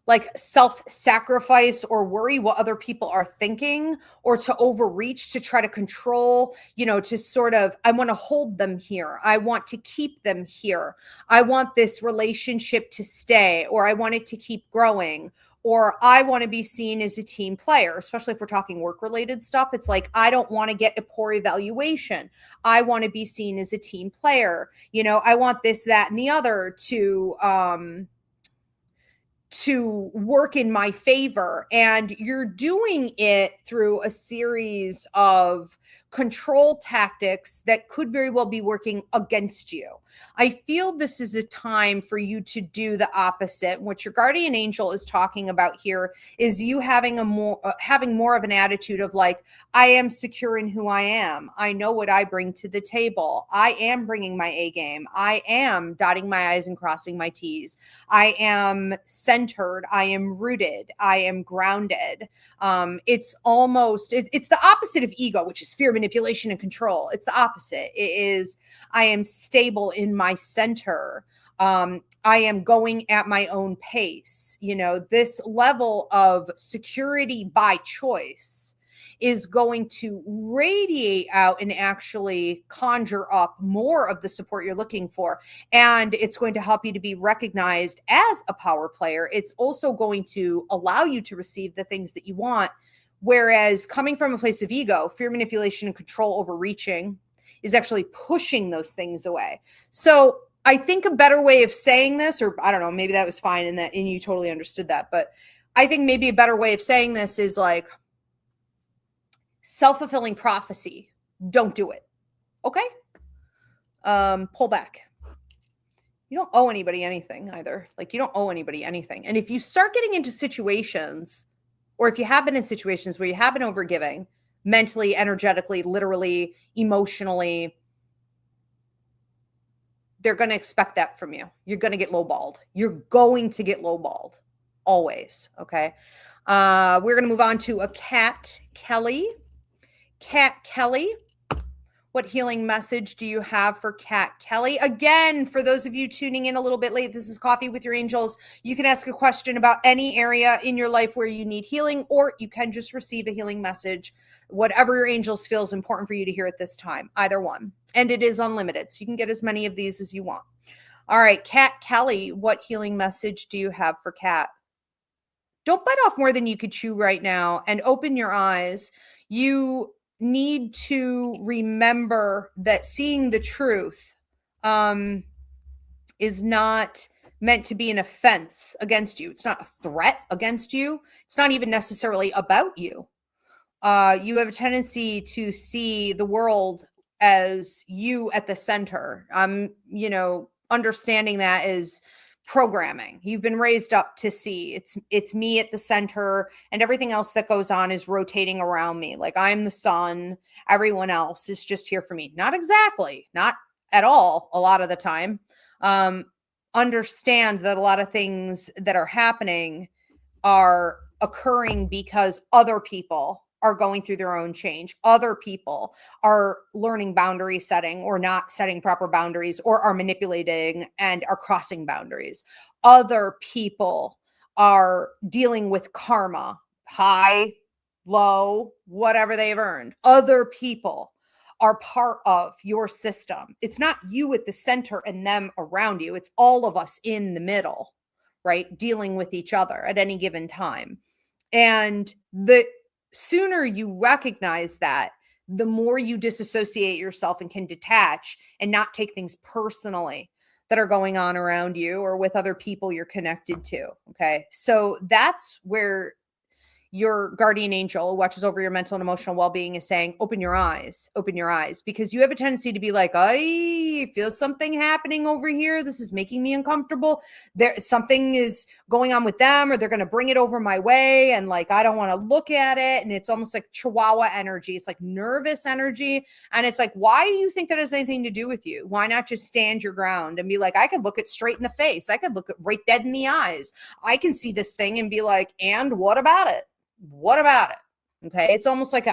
like self-sacrifice or worry what other people are thinking, or to overreach to try to control, to sort of, I want to hold them here. I want to keep them here. I want this relationship to stay, or I want it to keep growing, or I want to be seen as a team player, especially if we're talking work-related stuff. It's like, I don't want to get a poor evaluation. I want to be seen as a team player. I want this, that, and the other to work in my favor. And you're doing it through a series of control tactics that could very well be working against you. I feel this is a time for you to do the opposite. What your guardian angel is talking about here is you having more of an attitude of like, I am secure in who I am. I know what I bring to the table. I am bringing my A game. I am dotting my I's and crossing my T's. I am centered. I am rooted. I am grounded. It's the opposite of ego, which is fear, manipulation, and control. It's the opposite. It is, I am stable in my center. I am going at my own pace. This level of security by choice is going to radiate out and actually conjure up more of the support you're looking for. And it's going to help you to be recognized as a power player. It's also going to allow you to receive the things that you want. Whereas coming from a place of ego, fear, manipulation, and control, overreaching, is actually pushing those things away. So I think a better way of saying this, or I don't know, maybe that was fine and you totally understood that, but I think maybe a better way of saying this is like, self-fulfilling prophecy. Don't do it. Okay? Pull back. You don't owe anybody anything either. Like, you don't owe anybody anything. And if you start getting into situations, or if you have been in situations where you have been overgiving mentally, energetically, literally, emotionally, they're going to expect that from you. You're going to get lowballed. You're going to get lowballed. Always. Okay? We're going to move on to a Cat Kelly. Cat Kelly, what healing message do you have for Cat Kelly? Again, for those of you tuning in a little bit late, this is Coffee with Your Angels. You can ask a question about any area in your life where you need healing, or you can just receive a healing message, whatever your angels feel is important for you to hear at this time, either one. And it is unlimited, so you can get as many of these as you want. All right, Cat Kelly, what healing message do you have for Cat? Don't bite off more than you could chew right now, and open your eyes. You need to remember that seeing the truth is not meant to be an offense against you. It's not a threat against you. It's not even necessarily about you. You have a tendency to see the world as you at the center. Understanding that is programming. You've been raised up to see it's me at the center, and everything else that goes on is rotating around me. Like, I'm the sun, everyone else is just here for me. Not exactly, not at all. A lot of the time, understand that a lot of things that are happening are occurring because other people are going through their own change. Other people are learning boundary setting, or not setting proper boundaries, or are manipulating and are crossing boundaries. Other people are dealing with karma, high, low, whatever they've earned. Other people are part of your system. It's not you at the center and them around you. It's all of us in the middle, right? Dealing with each other at any given time. And the sooner you recognize that, the more you disassociate yourself and can detach and not take things personally. that are going on around you or with other people you're connected to. Okay. So that's where your guardian angel who watches over your mental and emotional well-being is saying, open your eyes, because you have a tendency to be like, I feel something happening over here. This is making me uncomfortable. Something is going on with them, or they're going to bring it over my way. And like, I don't want to look at it. And it's almost like chihuahua energy. It's like nervous energy. And it's like, why do you think that has anything to do with you? Why not just stand your ground and be like, I could look it straight in the face. I could look it right dead in the eyes. I can see this thing and be like, and what about it? What about it? Okay. It's almost like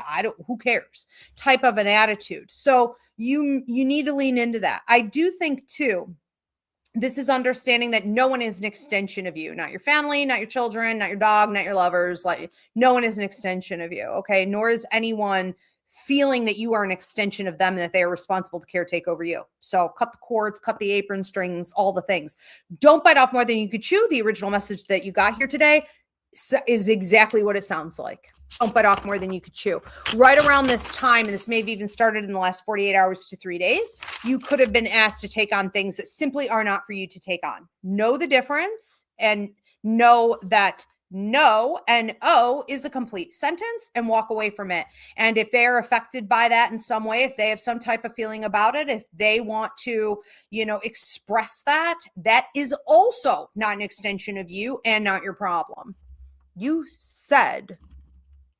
who cares type of an attitude. So you need to lean into that. I do think too, this is understanding that no one is an extension of you, not your family, not your children, not your dog, not your lovers. Like no one is an extension of you. Okay. Nor is anyone feeling that you are an extension of them and that they are responsible to caretake over you. So cut the cords, cut the apron strings, all the things. Don't bite off more than you could chew. The original message that you got here today is exactly what it sounds like. Don't bite off more than you could chew. Right around this time, and this may have even started in the last 48 hours to 3 days, you could have been asked to take on things that simply are not for you to take on. Know the difference and know that no and oh is a complete sentence and walk away from it. And if they are affected by that in some way, if they have some type of feeling about it, if they want to, express that, that is also not an extension of you and not your problem. You said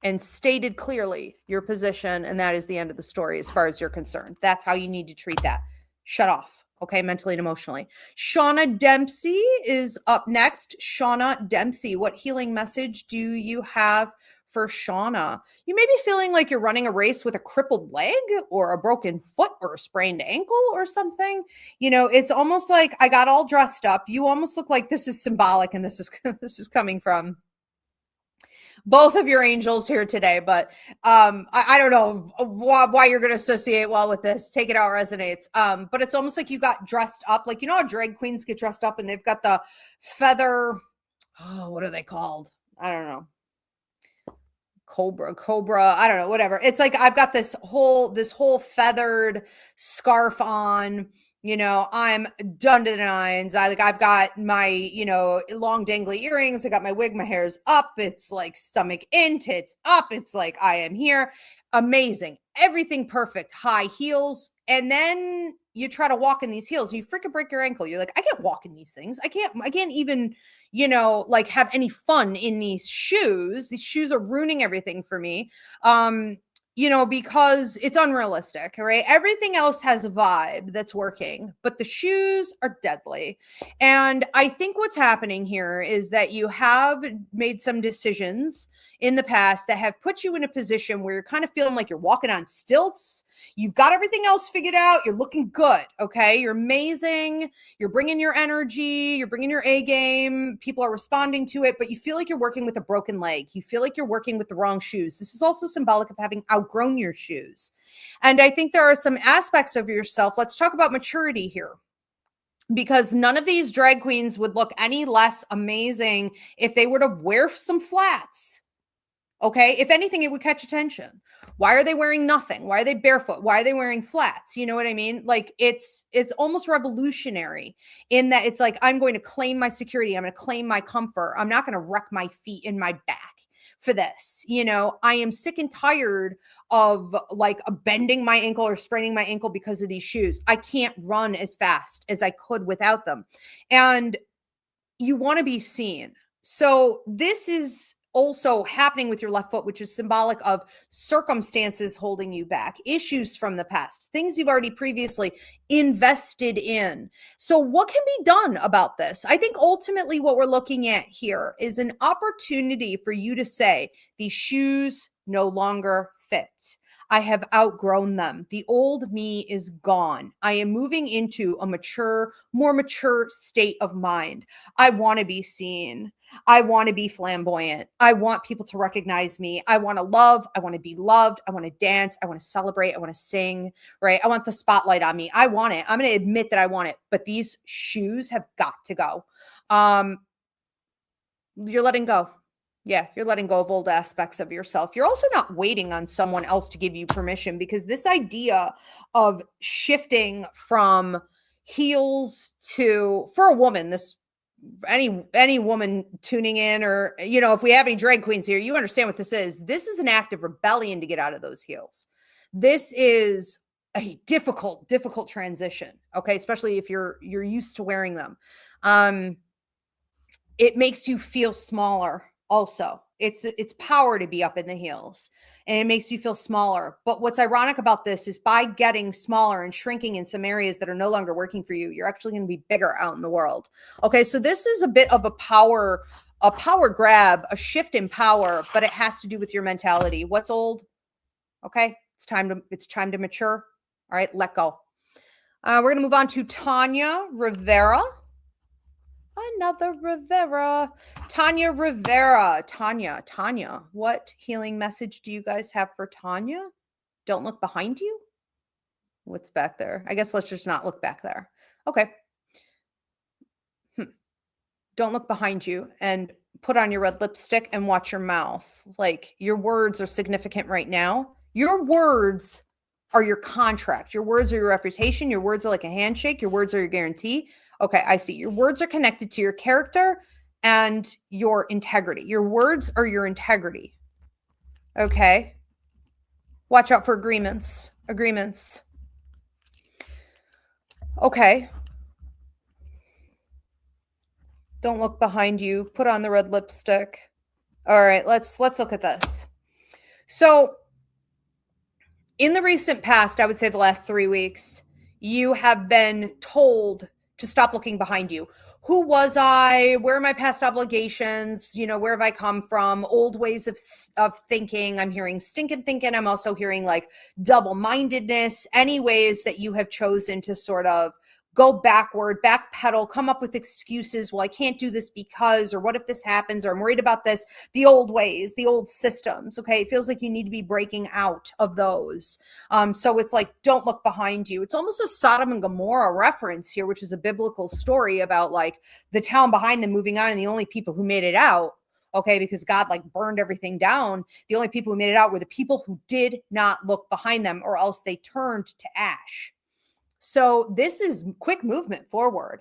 and stated clearly your position, and that is the end of the story as far as you're concerned. That's how you need to treat that. Shut off, okay, mentally and emotionally. Shauna Dempsey is up next. Shauna Dempsey, what healing message do you have for Shauna? You may be feeling like you're running a race with a crippled leg or a broken foot or a sprained ankle or something. It's almost like I got all dressed up. You almost look like this is symbolic, and this is coming from both of your angels here today, but I don't know why you're going to associate well with this. Take it how it resonates. But it's almost like you got dressed up, like, how drag queens get dressed up and they've got the feather. Oh, what are they called? I don't know. Cobra. I don't know, whatever. It's like, I've got this whole feathered scarf on. I'm done to the nines. I've got my, long dangly earrings. I got my wig, my hair's up. It's like stomach in, tits up. It's like, I am here. Amazing. Everything perfect. High heels. And then you try to walk in these heels. You freaking break your ankle. You're like, I can't walk in these things. I can't even, have any fun in these shoes. These shoes are ruining everything for me. Because it's unrealistic, right? Everything else has a vibe that's working, but the shoes are deadly. And I think what's happening here is that you have made some decisions in the past that have put you in a position where you're kind of feeling like you're walking on stilts. You've got everything else figured out. You're looking good. Okay. You're amazing. You're bringing your energy. You're bringing your A game. People are responding to it, but you feel like you're working with a broken leg. You feel like you're working with the wrong shoes. This is also symbolic of having outgrown your shoes. And I think there are some aspects of yourself. Let's talk about maturity here, because none of these drag queens would look any less amazing if they were to wear some flats. Okay. If anything, it would catch attention. Why are they wearing nothing? Why are they barefoot? Why are they wearing flats? You know what I mean? Like it's almost revolutionary in that it's like, I'm going to claim my security. I'm going to claim my comfort. I'm not going to wreck my feet and my back for this. I am sick and tired of like bending my ankle or spraining my ankle because of these shoes. I can't run as fast as I could without them. And you want to be seen. So this is also happening with your left foot, which is symbolic of circumstances holding you back, issues from the past, things you've already previously invested in. So what can be done about this? I think ultimately what we're looking at here is an opportunity for you to say, these shoes no longer fit. I have outgrown them. The old me is gone. I am moving into a more mature state of mind. I want to be seen. I want to be flamboyant. I want people to recognize me. I want to love. I want to be loved. I want to dance. I want to celebrate. I want to sing, right? I want the spotlight on me. I want it. I'm going to admit that I want it, but these shoes have got to go. You're letting go. Yeah, you're letting go of old aspects of yourself. You're also not waiting on someone else to give you permission, because this idea of shifting from heels for a woman, any woman tuning in, or, you know, if we have any drag queens here, you understand what this is. This is an act of rebellion to get out of those heels. This is a difficult transition. Okay. Especially if you're used to wearing them. It makes you feel smaller also. It's power to be up in the heels, and it makes you feel smaller. But what's ironic about this is by getting smaller and shrinking in some areas that are no longer working for you, you're actually going to be bigger out in the world. Okay, so this is a bit of a power grab, a shift in power, but it has to do with your mentality. What's old? Okay, it's time to mature. All right, let go. We're going to move on to Tanya Rivera. Another Rivera. Tanya Rivera. Tanya. What healing message do you guys have for Tanya? Don't look behind you? What's back there? I guess let's just not look back there. Okay. Don't look behind you, and put on your red lipstick and watch your mouth. Like, your words are significant right now. Your words are your contract. Your words are your reputation. Your words are like a handshake. Your words are your guarantee. Okay, I see. Your words are connected to your character and your integrity. Your words are your integrity. Okay. Watch out for agreements. Okay. Don't look behind you. Put on the red lipstick. All right, let's look at this. So, in the recent past, I would say the last 3 weeks, you have been told to stop looking behind you. Who was I? Where are my past obligations? You know, where have I come from? Old ways of thinking. I'm hearing stinking thinking. I'm also hearing like double-mindedness. Any ways that you have chosen to sort of go backward, backpedal, come up with excuses. Well, I can't do this because, or what if this happens, or I'm worried about this. The old ways, the old systems. Okay. It feels like you need to be breaking out of those. So it's like, don't look behind you. It's almost a Sodom and Gomorrah reference here, which is a biblical story about like the town behind them moving on, and the only people who made it out, okay, because God like burned everything down. The only people who made it out were the people who did not look behind them, or else they turned to ash. So this is quick movement forward.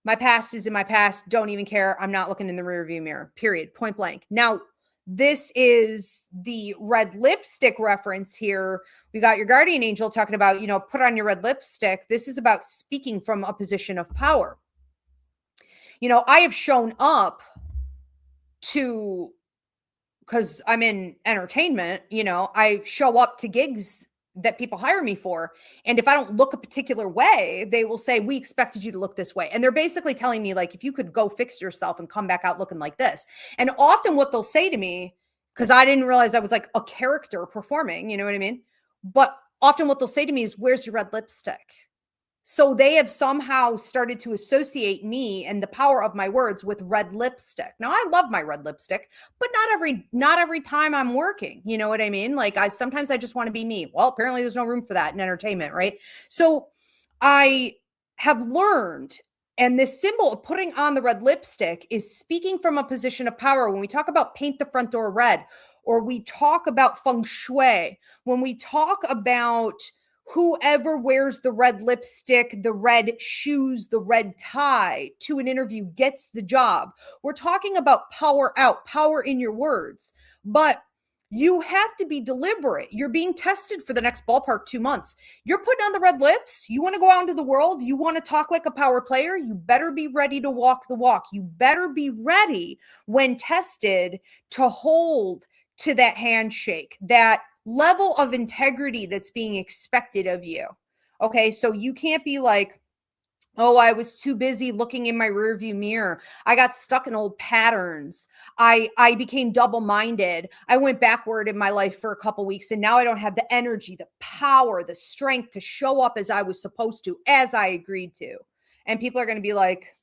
My past is in my past. Don't even care. I'm not looking in the rearview mirror, period, point blank. Now, this is the red lipstick reference here. We got your guardian angel talking about, you know, put on your red lipstick. This is about speaking from a position of power. You know, I have shown up to, because I'm in entertainment, you know, I show up to gigs that people hire me for. And if I don't look a particular way, they will say, we expected you to look this way. And they're basically telling me, like, if you could go fix yourself and come back out looking like this. And often what they'll say to me, because I didn't realize I was like a character performing, you know what I mean? But often what they'll say to me is, where's your red lipstick? So they have somehow started to associate me and the power of my words with red lipstick. Now, I love my red lipstick, but not every time I'm working. You know what I mean? Like, sometimes I just want to be me. Well, apparently there's no room for that in entertainment, right? So I have learned, and this symbol of putting on the red lipstick is speaking from a position of power. When we talk about paint the front door red, or we talk about feng shui, when we talk about whoever wears the red lipstick, the red shoes, the red tie to an interview gets the job. We're talking about power out, power in your words, but you have to be deliberate. You're being tested for the next ballpark 2 months. You're putting on the red lips. You want to go out into the world. You want to talk like a power player. You better be ready to walk the walk. You better be ready when tested to hold to that handshake, that level of integrity that's being expected of you. Okay, so you can't be like, oh, I was too busy looking in my rearview mirror. I got stuck in old patterns. I became double-minded. I went backward in my life for a couple weeks, and now I don't have the energy, the power, the strength to show up as I was supposed to, as I agreed to. And people are going to be like,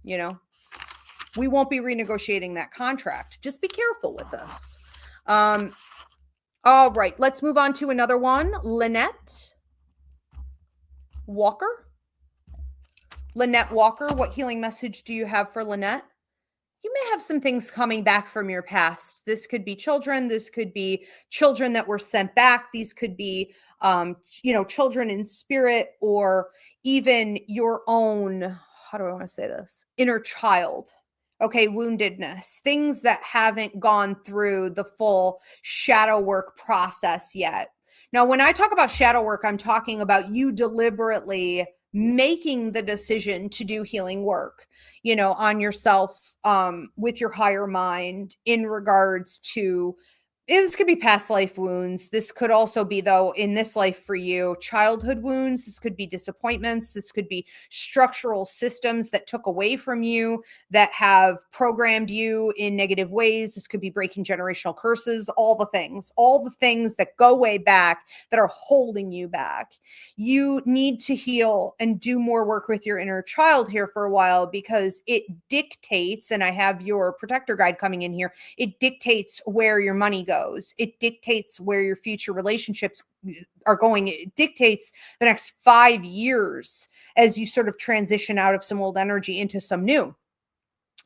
you know, we won't be renegotiating that contract. Just be careful with this. All right, let's move on to another one. Lynette Walker. Lynette Walker, what healing message do you have for Lynette? you may have some things coming back from your past. This could be children. This could be children that were sent back. These could be, children in spirit, or even your own, how do I want to say this? Inner child. Okay, woundedness, things that haven't gone through the full shadow work process yet. Now, when I talk about shadow work, I'm talking about you deliberately making the decision to do healing work, on yourself, with your higher mind, in regards to, this could be past life wounds. This could also be, though, in this life for you, childhood wounds. This could be disappointments. This could be structural systems that took away from you, that have programmed you in negative ways. This could be breaking generational curses, all the things that go way back that are holding you back. You need to heal and do more work with your inner child here for a while, because it dictates, and I have your protector guide coming in here, it dictates where your money goes. It dictates where your future relationships are going. It dictates the next 5 years as you sort of transition out of some old energy into some new.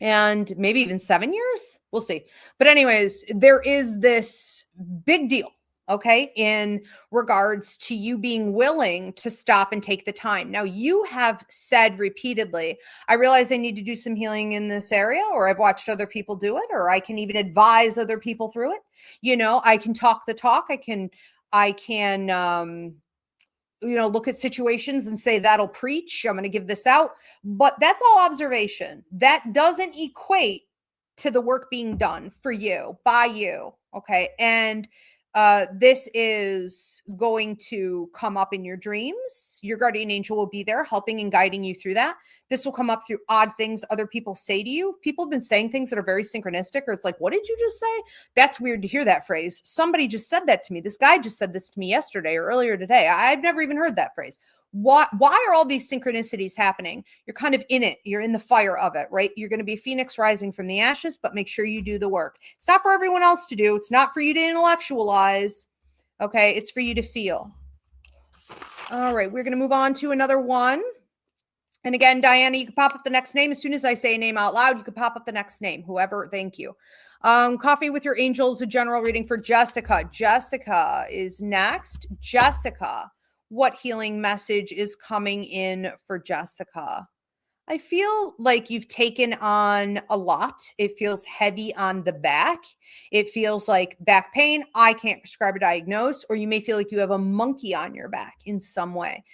And maybe even 7 years. We'll see. But anyways, there is this big deal, okay, in regards to you being willing to stop and take the time. Now, you have said repeatedly, I realize I need to do some healing in this area, or I've watched other people do it, or I can even advise other people through it. I can talk the talk. I can look at situations and say, that'll preach, I'm going to give this out. But that's all observation. That doesn't equate to the work being done for you, by you. Okay. And this is going to come up in your dreams. Your guardian angel will be there helping and guiding you through that. This will come up through odd things other people say to you. People have been saying things that are very synchronistic, or it's like, what did you just say? That's weird to hear that phrase. Somebody just said that to me. This guy just said this to me yesterday or earlier today. I've never even heard that phrase. Why are all these synchronicities happening? You're kind of in it. You're in the fire of it, right? You're going to be a phoenix rising from the ashes, but make sure you do the work. It's not for everyone else to do. It's not for you to intellectualize. Okay. It's for you to feel. All right. We're going to move on to another one. And again, Diana, you can pop up the next name. As soon as I say a name out loud, you can pop up the next name, whoever. Thank you. Coffee with Your Angels, a general reading for Jessica. Jessica is next. Jessica, what healing message is coming in for Jessica? I feel like you've taken on a lot. It feels heavy on the back. It feels like back pain. I can't prescribe or diagnose, or you may feel like you have a monkey on your back in some way.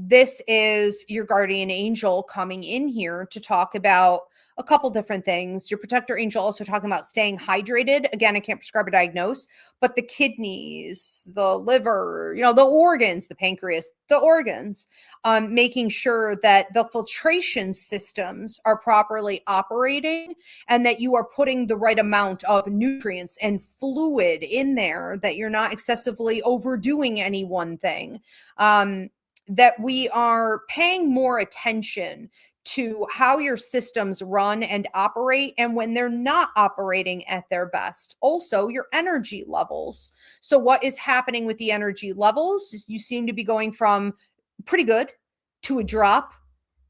This is your guardian angel coming in here to talk about a couple different things. Your protector angel also talking about staying hydrated. Again, I can't prescribe or diagnose, but the kidneys, the liver, the organs, the pancreas, the organs, making sure that the filtration systems are properly operating and that you are putting the right amount of nutrients and fluid in there, that you're not excessively overdoing any one thing, that we are paying more attention to how your systems run and operate, and when they're not operating at their best. Also, your energy levels. So what is happening with the energy levels? You seem to be going from pretty good to a drop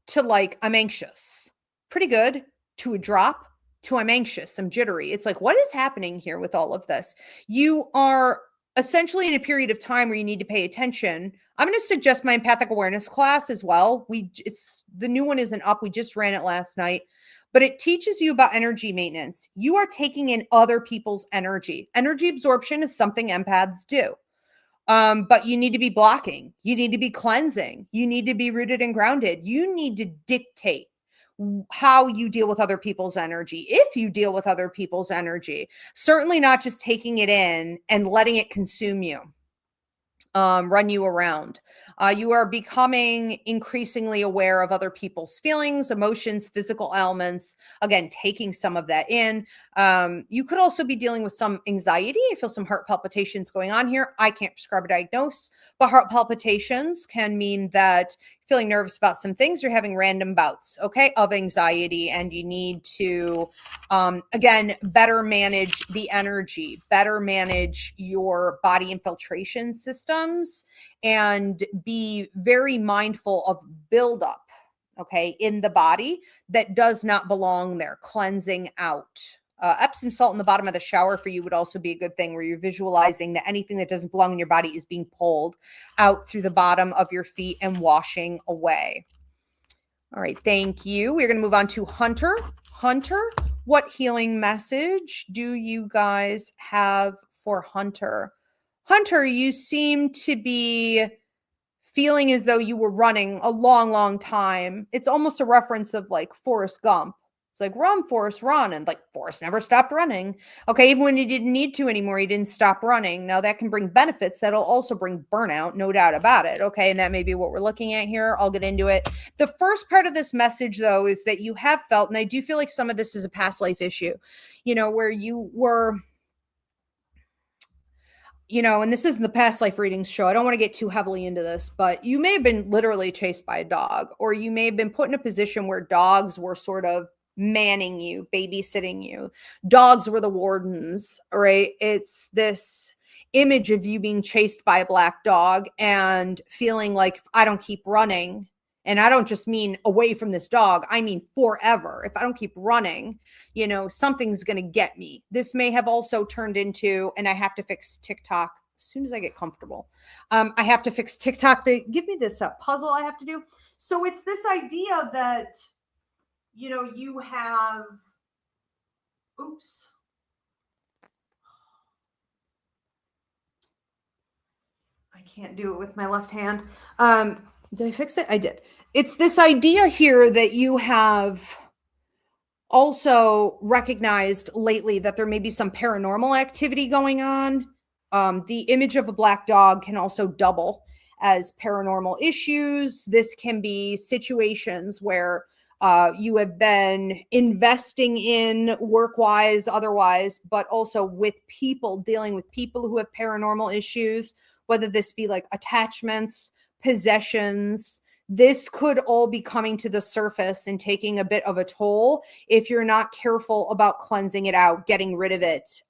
to like, I'm anxious. Pretty good to a drop to I'm anxious, I'm jittery. It's like, what is happening here with all of this? You are essentially in a period of time where you need to pay attention. I'm going to suggest my empathic awareness class as well. It's the new one isn't up. We just ran it last night, but it teaches you about energy maintenance. You are taking in other people's energy. Energy absorption is something empaths do. But you need to be blocking. You need to be cleansing. You need to be rooted and grounded. You need to dictate how you deal with other people's energy. If you deal with other people's energy, certainly not just taking it in and letting it consume you, run you around. You are becoming increasingly aware of other people's feelings, emotions, physical ailments. Again, taking some of that in. You could also be dealing with some anxiety. I feel some heart palpitations going on here. I can't prescribe or diagnose, but heart palpitations can mean that feeling nervous about some things, you're having random bouts, okay, of anxiety, and you need to, again, better manage the energy, better manage your body infiltration systems, and be very mindful of buildup, okay, in the body that does not belong there, cleansing out. Epsom salt in the bottom of the shower for you would also be a good thing, where you're visualizing that anything that doesn't belong in your body is being pulled out through the bottom of your feet and washing away. All right, thank you. We're going to move on to Hunter. Hunter, what healing message do you guys have for Hunter? Hunter, you seem to be feeling as though you were running a long, long time. It's almost a reference of like Forrest Gump. It's like, run, Forrest, run. And like, Forrest never stopped running. Okay, even when he didn't need to anymore, he didn't stop running. Now that can bring benefits. That'll also bring burnout, no doubt about it. Okay, and that may be what we're looking at here. I'll get into it. The first part of this message, though, is that you have felt, and I do feel like some of this is a past life issue, you know, where you were, you know, and this isn't the past life readings show. I don't want to get too heavily into this, but you may have been literally chased by a dog, or you may have been put in a position where dogs were sort of manning you, babysitting you. Dogs were the wardens, right? It's this image of you being chased by a black dog and feeling like, if I don't keep running, and I don't just mean away from this dog, I mean forever. If I don't keep running, you know, something's going to get me. This may have also turned into, and I have to fix TikTok as soon as I get comfortable. I have to fix TikTok. They give me this puzzle I have to do. So it's this idea that, you know, you have, oops. I can't do it with my left hand. Did I fix it? I did. It's this idea here that you have also recognized lately that there may be some paranormal activity going on. The image of a black dog can also double as paranormal issues. This can be situations where you have been investing in work-wise, otherwise, but also with people, dealing with people who have paranormal issues, whether this be like attachments, possessions. This could all be coming to the surface and taking a bit of a toll if you're not careful about cleansing it out, getting rid of it.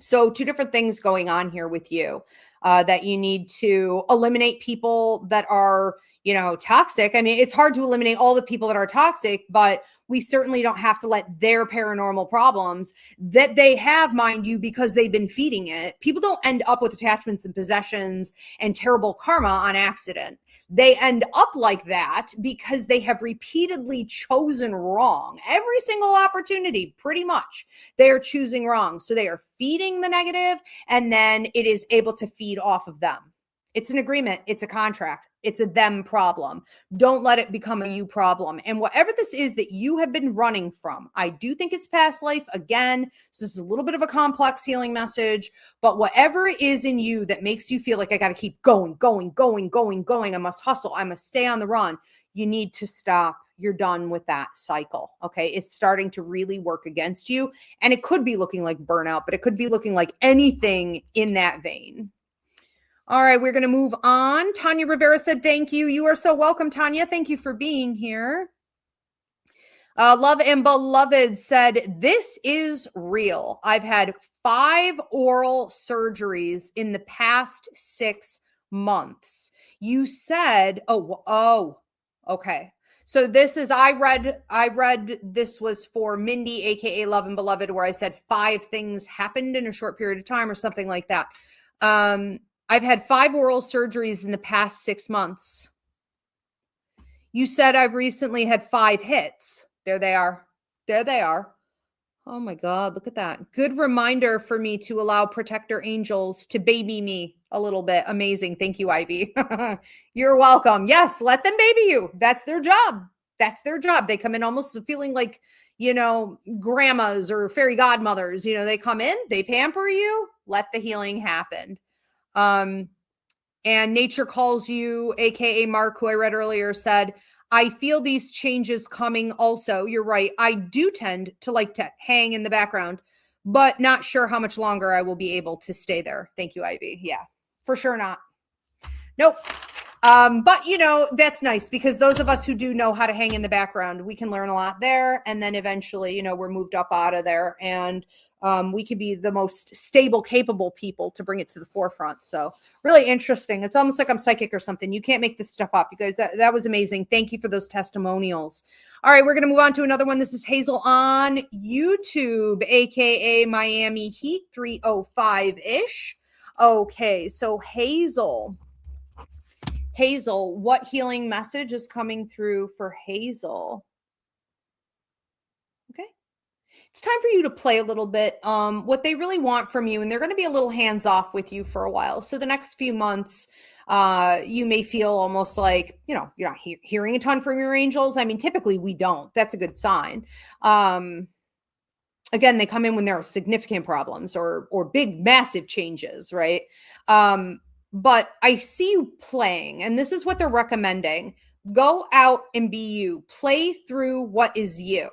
So two different things going on here with you, that you need to eliminate people that are, you know, toxic. I mean, it's hard to eliminate all the people that are toxic, but we certainly don't have to let their paranormal problems that they have, mind you, because they've been feeding it. People don't end up with attachments and possessions and terrible karma on accident. They end up like that because they have repeatedly chosen wrong. Every single opportunity, pretty much, they are choosing wrong. So they are feeding the negative, and then it is able to feed off of them. It's an agreement. It's a contract. It's a them problem. Don't let it become a you problem. And whatever this is that you have been running from, I do think it's past life. Again, so this is a little bit of a complex healing message, but whatever it is in you that makes you feel like I got to keep going, I must hustle, I must stay on the run, you need to stop. You're done with that cycle. Okay. It's starting to really work against you. And it could be looking like burnout, but it could be looking like anything in that vein. All right, we're going to move on. Tanya Rivera said, thank you. You are so welcome, Tanya. Thank you for being here. Love and Beloved said, this is real. I've had 5 oral surgeries in the past 6 months. You said, okay. So this is, I read this was for Mindy, AKA Love and Beloved, where I said 5 things happened in a short period of time or something like that. I've had 5 oral surgeries in the past 6 months. You said I've recently had 5 hits. There they are. There they are. Oh my God, look at that. Good reminder for me to allow protector angels to baby me a little bit. Amazing. Thank you, Ivy. You're welcome. Yes, let them baby you. That's their job. That's their job. They come in almost feeling like, you know, grandmas or fairy godmothers. You know, they come in, they pamper you, let the healing happen. And Nature Calls You, AKA Mark, who I read earlier, said, I feel these changes coming also. You're right. I do tend to like to hang in the background, but not sure how much longer I will be able to stay there. Thank you, Ivy. Yeah, for sure not. Nope. But you know, that's nice because those of us who do know how to hang in the background, we can learn a lot there. And then eventually, you know, we're moved up out of there and we could be the most stable, capable people to bring it to the forefront. So really interesting. It's almost like I'm psychic or something. You can't make this stuff up. You guys, that was amazing. Thank you for those testimonials. All right, we're going to move on to another one. This is Hazel on YouTube, aka Miami Heat 305-ish. Okay, so Hazel, what healing message is coming through for Hazel? Okay. It's time for you to play a little bit. What they really want from you, and they're going to be a little hands off with you for a while. So the next few months, you may feel almost like, you're not hearing a ton from your angels. I mean, typically we don't. That's a good sign. Again, they come in when there are significant problems or big, massive changes, right? But I see you playing, and this is what they're recommending. Go out and be you. Play through what is you.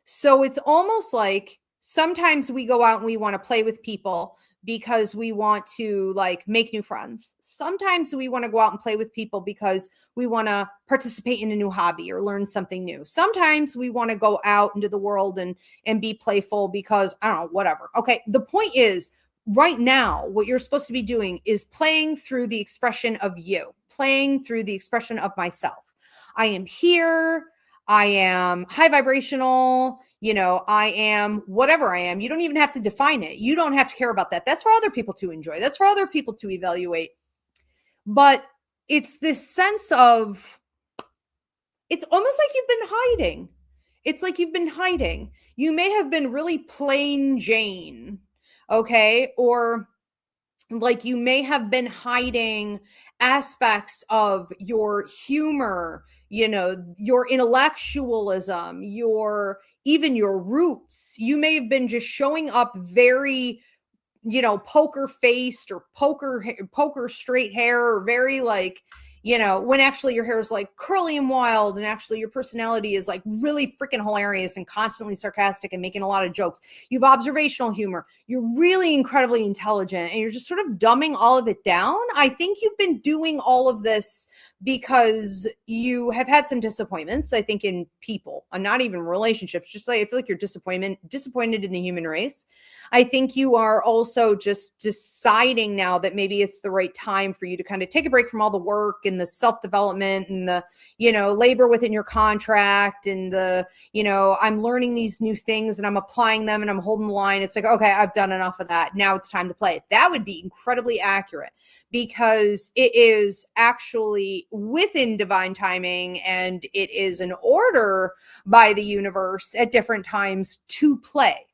So it's almost like sometimes we go out and we want to play with people because we want to like make new friends. Sometimes we want to go out and play with people because we want to participate in a new hobby or learn something new. Sometimes we want to go out into the world and be playful because I don't know, whatever. Okay. The point is right now, what you're supposed to be doing is playing through the expression of you, playing through the expression of myself. I am here. I am high vibrational, I am whatever I am. You don't even have to define it. You don't have to care about that. That's for other people to enjoy. That's for other people to evaluate. But it's this sense of, it's almost like you've been hiding. It's like you've been hiding. You may have been really plain Jane, okay? Or like you may have been hiding aspects of your humor, your intellectualism, even your roots. You may have been just showing up very, poker faced or poker straight hair, or very like, when actually your hair is like curly and wild, and actually your personality is like really freaking hilarious and constantly sarcastic and making a lot of jokes. You have observational humor. You're really incredibly intelligent, and you're just sort of dumbing all of it down. I think you've been doing all of this because you have had some disappointments, I think, in people, and not even relationships. Just like I feel like you're disappointed in the human race. I think you are also just deciding now that maybe it's the right time for you to kind of take a break from all the work and the self-development and the, labor within your contract and the, I'm learning these new things and I'm applying them and I'm holding the line. It's like, okay, I've done enough of that. Now it's time to play. That would be incredibly accurate because it is actually within divine timing and it is an order by the universe at different times to play.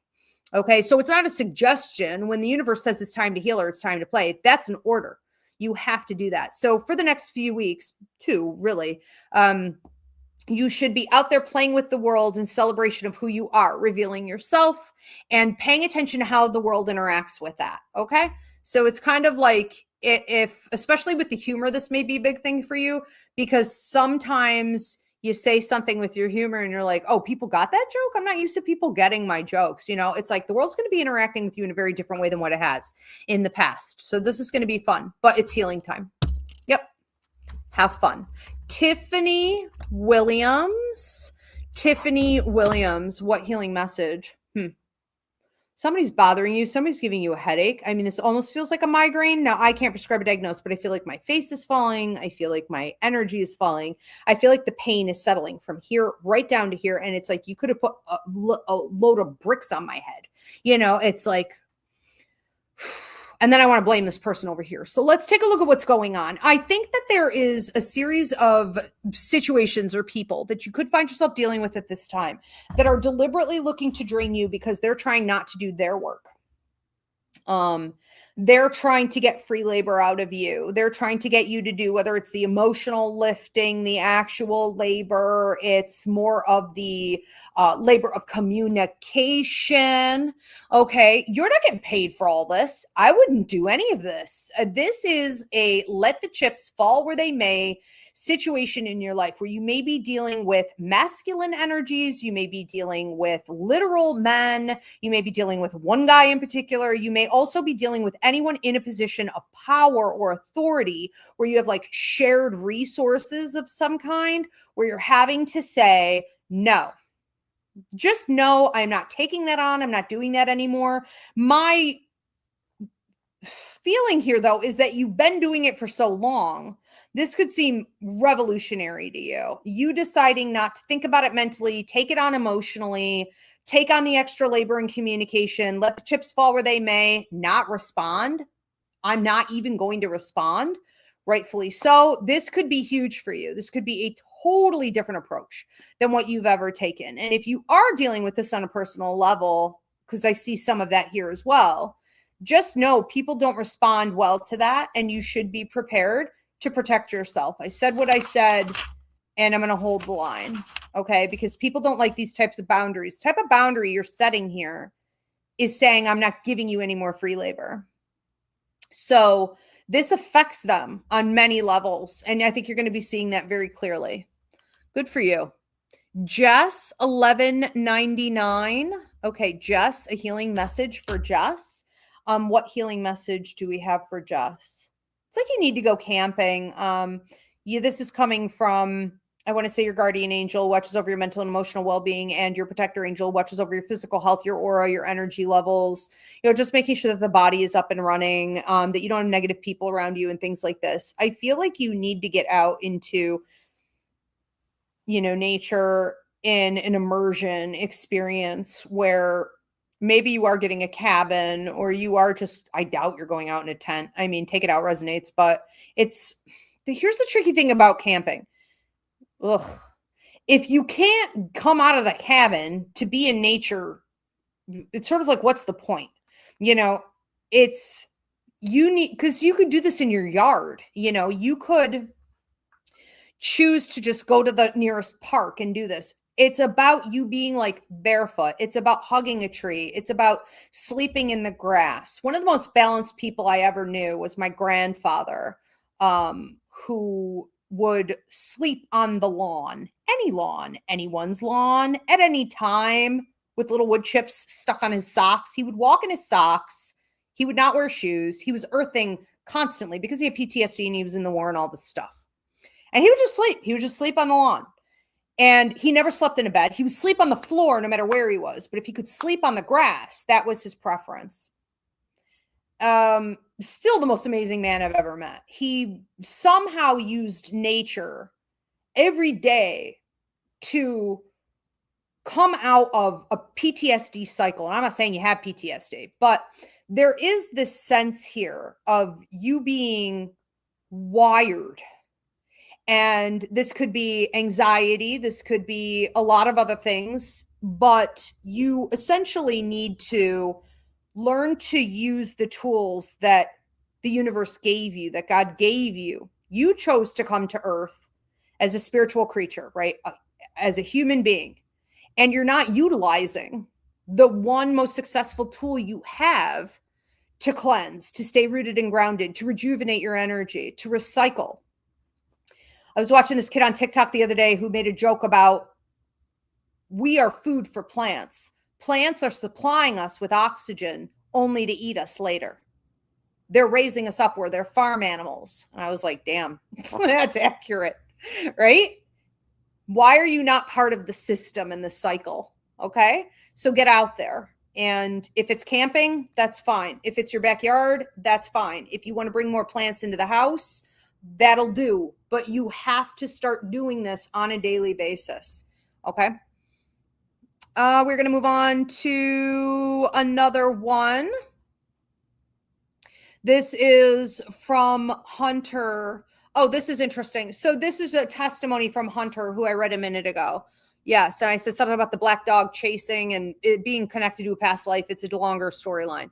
Okay, so it's not a suggestion. When the universe says it's time to heal or it's time to play, that's an order. You have to do that. So for the next few weeks, too, really, you should be out there playing with the world in celebration of who you are, revealing yourself and paying attention to how the world interacts with that. Okay, so it's kind of like if, especially with the humor, this may be a big thing for you because sometimes you say something with your humor and you're like, oh, people got that joke? I'm not used to people getting my jokes. It's like the world's going to be interacting with you in a very different way than what it has in the past. So this is going to be fun, but it's healing time. Yep. Have fun. Tiffany Williams, what healing message? Somebody's bothering you. Somebody's giving you a headache. I mean, this almost feels like a migraine. Now, I can't prescribe a diagnosis, but I feel like my face is falling. I feel like my energy is falling. I feel like the pain is settling from here right down to here. And it's like you could have put a load of bricks on my head. It's like, and then I want to blame this person over here. So let's take a look at what's going on. I think that there is a series of situations or people that you could find yourself dealing with at this time that are deliberately looking to drain you because they're trying not to do their work. They're trying to get free labor out of you. They're trying to get you to do, whether it's the emotional lifting, the actual labor, it's more of the labor of communication. Okay, you're not getting paid for all this. I wouldn't do any of this. This is a let the chips fall where they may situation in your life where you may be dealing with masculine energies. You may be dealing with literal men. You may be dealing with one guy in particular. You may also be dealing with anyone in a position of power or authority where you have like shared resources of some kind where you're having to say, no, Just know I'm not taking that on. I'm not doing that anymore. My feeling here, though, is that you've been doing it for so long. This could seem revolutionary to you. You deciding not to think about it mentally, take it on emotionally, take on the extra labor and communication, let the chips fall where they may, not respond. I'm not even going to respond, rightfully so. This could be huge for you. This could be a totally different approach than what you've ever taken. And if you are dealing with this on a personal level, because I see some of that here as well, just know people don't respond well to that, and you should be prepared to protect yourself. I said what I said, and I'm going to hold the line, okay? Because people don't like these types of boundaries. The type of boundary you're setting here is saying, I'm not giving you any more free labor. So this affects them on many levels, and I think you're going to be seeing that very clearly. Good for you. Jess, 1199. Okay, Jess, a healing message for Jess. What healing message do we have for Jess? It's like you need to go camping. This is coming from, I want to say, your guardian angel watches over your mental and emotional well-being, and your protector angel watches over your physical health, your aura, your energy levels, just making sure that the body is up and running, that you don't have negative people around you and things like this. I feel like you need to get out into, nature in an immersion experience where maybe you are getting a cabin, or you are just, I doubt you're going out in a tent. I mean, Take It Out resonates, but here's the tricky thing about camping. Ugh. If you can't come out of the cabin to be in nature, it's sort of like, what's the point? Because you could do this in your yard. You could choose to just go to the nearest park and do this. It's about you being like barefoot. It's about hugging a tree. It's about sleeping in the grass. One of the most balanced people I ever knew was my grandfather, who would sleep on the lawn, any lawn, anyone's lawn, at any time, with little wood chips stuck on his socks. He would walk in his socks. He would not wear shoes. He was earthing constantly because he had PTSD and he was in the war and all this stuff. And he would just sleep. He would just sleep on the lawn. And he never slept in a bed. He would sleep on the floor no matter where he was. But if he could sleep on the grass, that was his preference. Still the most amazing man I've ever met. He somehow used nature every day to come out of a PTSD cycle. And I'm not saying you have PTSD, but there is this sense here of you being wired. And this could be anxiety. This could be a lot of other things, but you essentially need to learn to use the tools that the universe gave you, that God gave you. You chose to come to Earth as a spiritual creature, right? As a human being. And you're not utilizing the one most successful tool you have to cleanse, to stay rooted and grounded, to rejuvenate your energy, to recycle. I was watching this kid on TikTok the other day who made a joke about, we are food for plants. Plants are supplying us with oxygen only to eat us later. They're raising us up where they're farm animals. And I was like, damn, that's accurate, right? Why are you not part of the system and the cycle? Okay. So get out there. And if it's camping, that's fine. If it's your backyard, that's fine. If you want to bring more plants into the house, that'll do. But you have to start doing this on a daily basis. Okay. We're going to move on to another one. This is from Hunter. Oh, this is interesting. So this is a testimony from Hunter, who I read a minute ago. Yes. And I said something about the black dog chasing and it being connected to a past life. It's a longer storyline.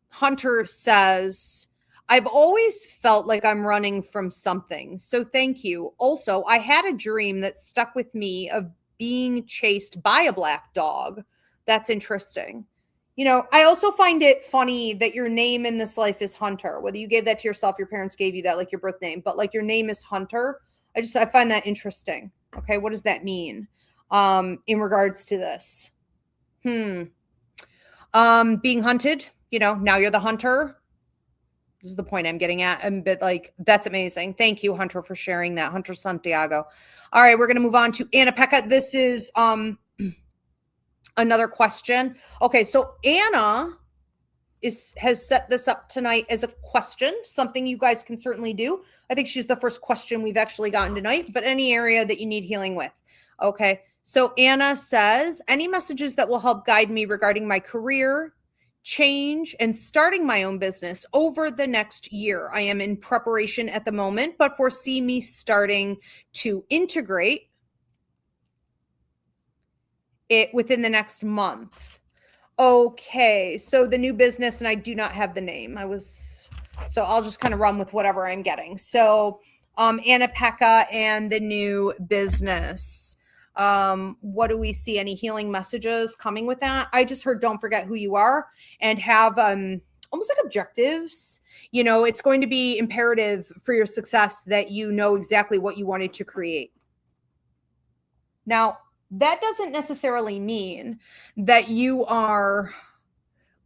Hunter says, I've always felt like I'm running from something. So thank you. Also, I had a dream that stuck with me of being chased by a black dog. That's interesting. I also find it funny that your name in this life is Hunter. Whether you gave that to yourself, your parents gave you that, like your birth name, but like your name is Hunter. I find that interesting. Okay. What does that mean? In regards to this? Being hunted, now you're the hunter. This is the point I'm getting at. But that's amazing. Thank you, Hunter, for sharing that. Hunter Santiago. All right, we're going to move on to Anna Pekka. This is, Another question. Okay, so Anna has set this up tonight as a question, something you guys can certainly do. I think she's the first question we've actually gotten tonight, but any area that you need healing with. Okay, so Anna says, any messages that will help guide me regarding my career, change, and starting my own business over the next year? I am in preparation at the moment, but foresee me starting to integrate it within the next month. Okay, so the new business, and I do not have the name. So I'll just kind of run with whatever I'm getting. So Anna Pekka and the new business. What do we see? Any healing messages coming with that? I just heard don't forget who you are and have almost like objectives. You know, it's going to be imperative for your success that you know exactly what you wanted to create. Now, that doesn't necessarily mean that you are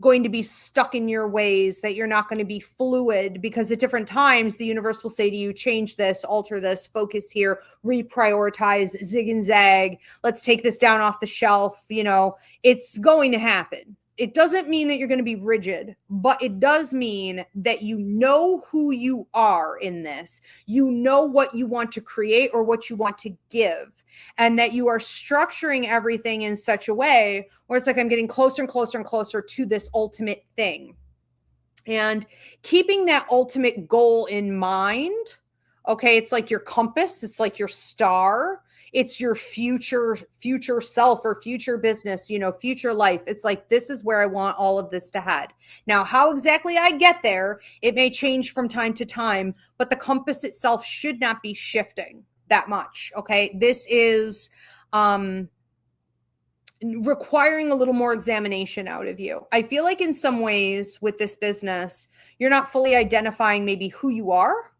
going to be stuck in your ways, that you're not going to be fluid, because at different times the universe will say to you, change this, alter this, focus here, reprioritize, zig and zag, let's take this down off the shelf. You know, it's going to happen. It doesn't mean that you're going to be rigid, but it does mean that you know who you are in this. You know what you want to create or what you want to give, and that you are structuring everything in such a way where it's like, I'm getting closer and closer and closer to this ultimate thing. And keeping that ultimate goal in mind, okay, it's like your compass, it's like your star, it's your future self or future business, you know, future life. It's like, this is where I want all of this to head. Now, how exactly I get there, it may change from time to time, but the compass itself should not be shifting that much. Okay, this is requiring a little more examination out of you. I feel like in some ways with this business, you're not fully identifying maybe who you are.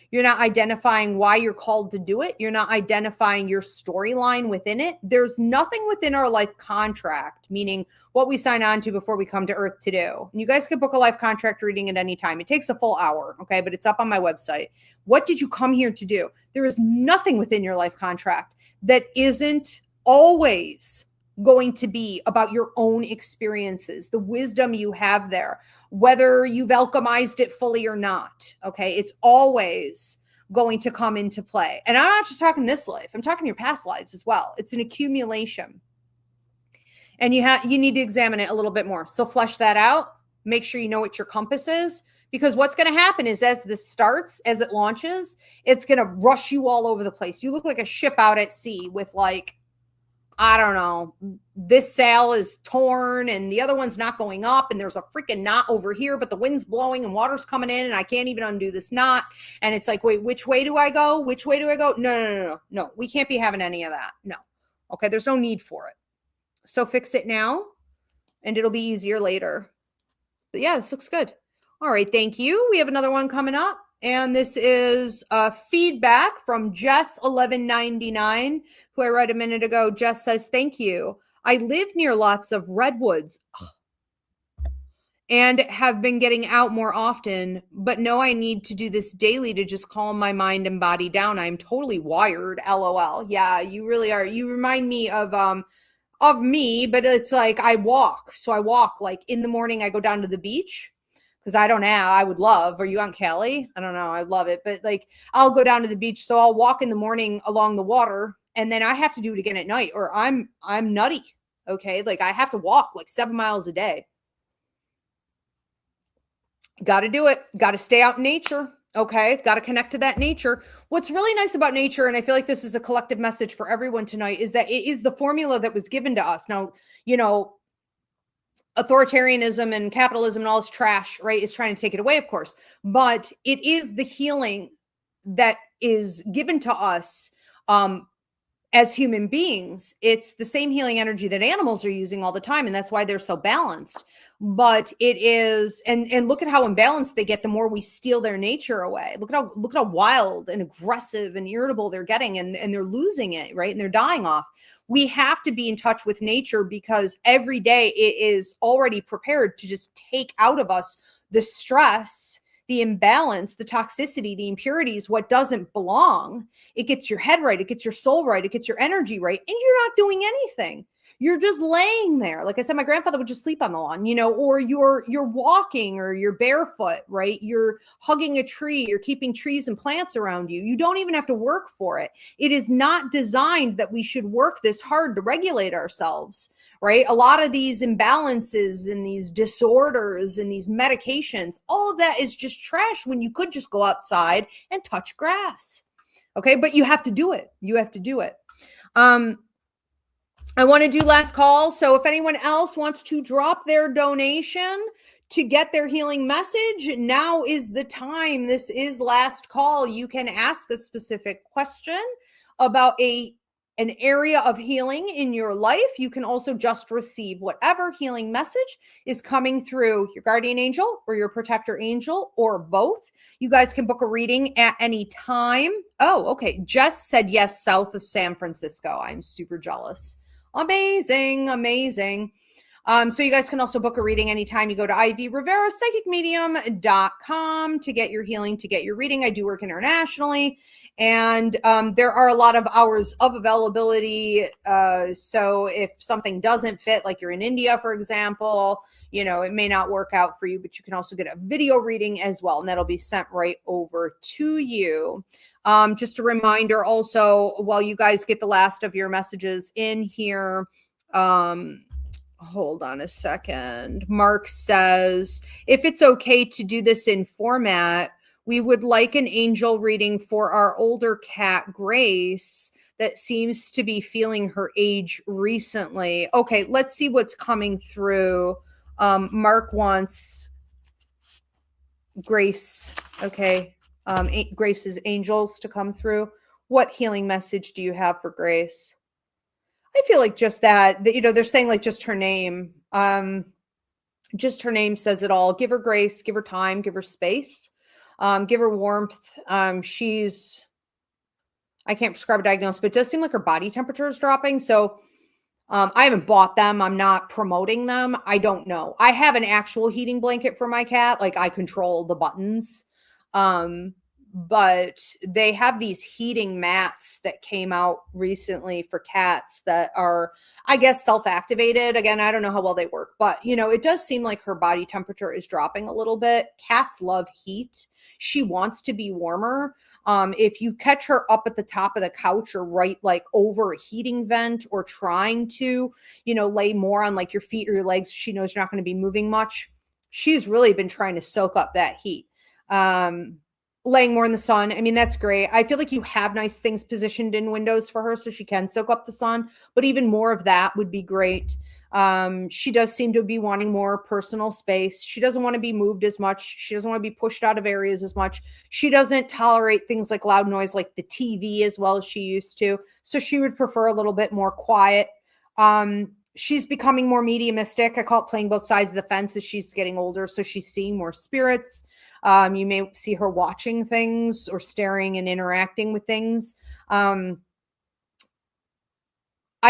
You're not identifying why you're called to do it. You're not identifying your storyline within it. There's nothing within our life contract, meaning what we sign on to before we come to Earth to do. And you guys could book a life contract reading at any time. It takes a full hour, okay? But it's up on my website. What did you come here to do? There is nothing within your life contract that isn't always going to be about your own experiences, the wisdom you have there, whether you've alchemized it fully or not. Okay, it's always going to come into play. And I'm not just talking this life, I'm talking your past lives as well. It's an accumulation. And you need to examine it a little bit more. So flesh that out, make sure you know what your compass is, because what's going to happen is as this starts, as it launches, it's going to rush you all over the place. You look like a ship out at sea with, like, I don't know, this sail is torn and the other one's not going up and there's a freaking knot over here, but the wind's blowing and water's coming in and I can't even undo this knot. And it's like, wait, which way do I go? Which way do I go? No, we can't be having any of that. No. Okay, there's no need for it. So fix it now and it'll be easier later. But yeah, this looks good. All right, thank you. We have another one coming up. And this is feedback from Jess1199, who I read a minute ago. Jess says, thank you. I live near lots of redwoods and have been getting out more often, but know I need to do this daily to just calm my mind and body down. I'm totally wired, LOL. Yeah, you really are. You remind me of me, but it's like I walk. So I walk, like in the morning, I go down to the beach. Because I would love, are you on Cali? I don't know. I love it. But like, I'll go down to the beach. So I'll walk in the morning along the water and then I have to do it again at night or I'm nutty. Okay. Like I have to walk like 7 miles a day. Got to do it. Got to stay out in nature. Okay. Got to connect to that nature. What's really nice about nature, and I feel like this is a collective message for everyone tonight, is that it is the formula that was given to us. Now, you know, authoritarianism and capitalism and all this trash, right, is trying to take it away, of course. But it is the healing that is given to us as human beings. It's the same healing energy that animals are using all the time. And that's why they're so balanced. But it is, and look at how imbalanced they get the more we steal their nature away. Look at how wild and aggressive and irritable they're getting, and they're losing it, right? And they're dying off. We have to be in touch with nature because every day it is already prepared to just take out of us the stress, the imbalance, the toxicity, the impurities, what doesn't belong. It gets your head right. It gets your soul right. It gets your energy right. And you're not doing anything. you're just laying there. Like I said, my grandfather would just sleep on the lawn, you know, or you're walking or you're barefoot, right? You're hugging a tree, you're keeping trees and plants around you. You don't even have to work for it. It is not designed that we should work this hard to regulate ourselves, right? A lot of these imbalances and these disorders and these medications, all of that is just trash when you could just go outside and touch grass. Okay, but you have to do it. You have to do it. I want to do last call. So if anyone else wants to drop their donation to get their healing message, now is the time. This is last call. You can ask a specific question about an area of healing in your life. You can also just receive whatever healing message is coming through your guardian angel or your protector angel or both. You guys can book a reading at any time. Oh, okay. Jess said yes, south of San Francisco. I'm super jealous. Amazing, amazing. So you guys can also book a reading anytime. You go to Ivy Rivera, psychicmedium.com to get your healing, to get your reading. I do work internationally, and there are a lot of hours of availability. So if something doesn't fit, like you're in India, for example, you know, it may not work out for you, but you can also get a video reading as well, and that'll be sent right over to you. Just a reminder also, while you guys get the last of your messages in here, hold on a second. Mark says, if it's okay to do this in format, we would like an angel reading for our older cat, Grace, that seems to be feeling her age recently. Okay, let's see what's coming through. Mark wants Grace, okay. Grace's angels to come through. What healing message do you have for Grace? I feel like just that, you know, they're saying like just her name. Just her name says it all. Give her grace, give her time, give her space, give her warmth. I can't prescribe a diagnosis, but it does seem like her body temperature is dropping. So I haven't bought them. I'm not promoting them. I don't know. I have an actual heating blanket for my cat. Like I control the buttons. But they have these heating mats that came out recently for cats that are, I guess, self-activated. Again, I don't know how well they work, but you know, it does seem like her body temperature is dropping a little bit. Cats love heat. She wants to be warmer. If you catch her up at the top of the couch or right like over a heating vent or trying to, you know, lay more on like your feet or your legs, she knows you're not going to be moving much. She's really been trying to soak up that heat. Laying more in the sun. I mean, that's great. I feel like you have nice things positioned in windows for her so she can soak up the sun, but even more of that would be great. She does seem to be wanting more personal space. She doesn't want to be moved as much. She doesn't want to be pushed out of areas as much. She doesn't tolerate things like loud noise, like the TV as well as she used to. So she would prefer a little bit more quiet. She's becoming more mediumistic. I call it playing both sides of the fence as she's getting older. So she's seeing more spirits. You may see her watching things or staring and interacting with things. I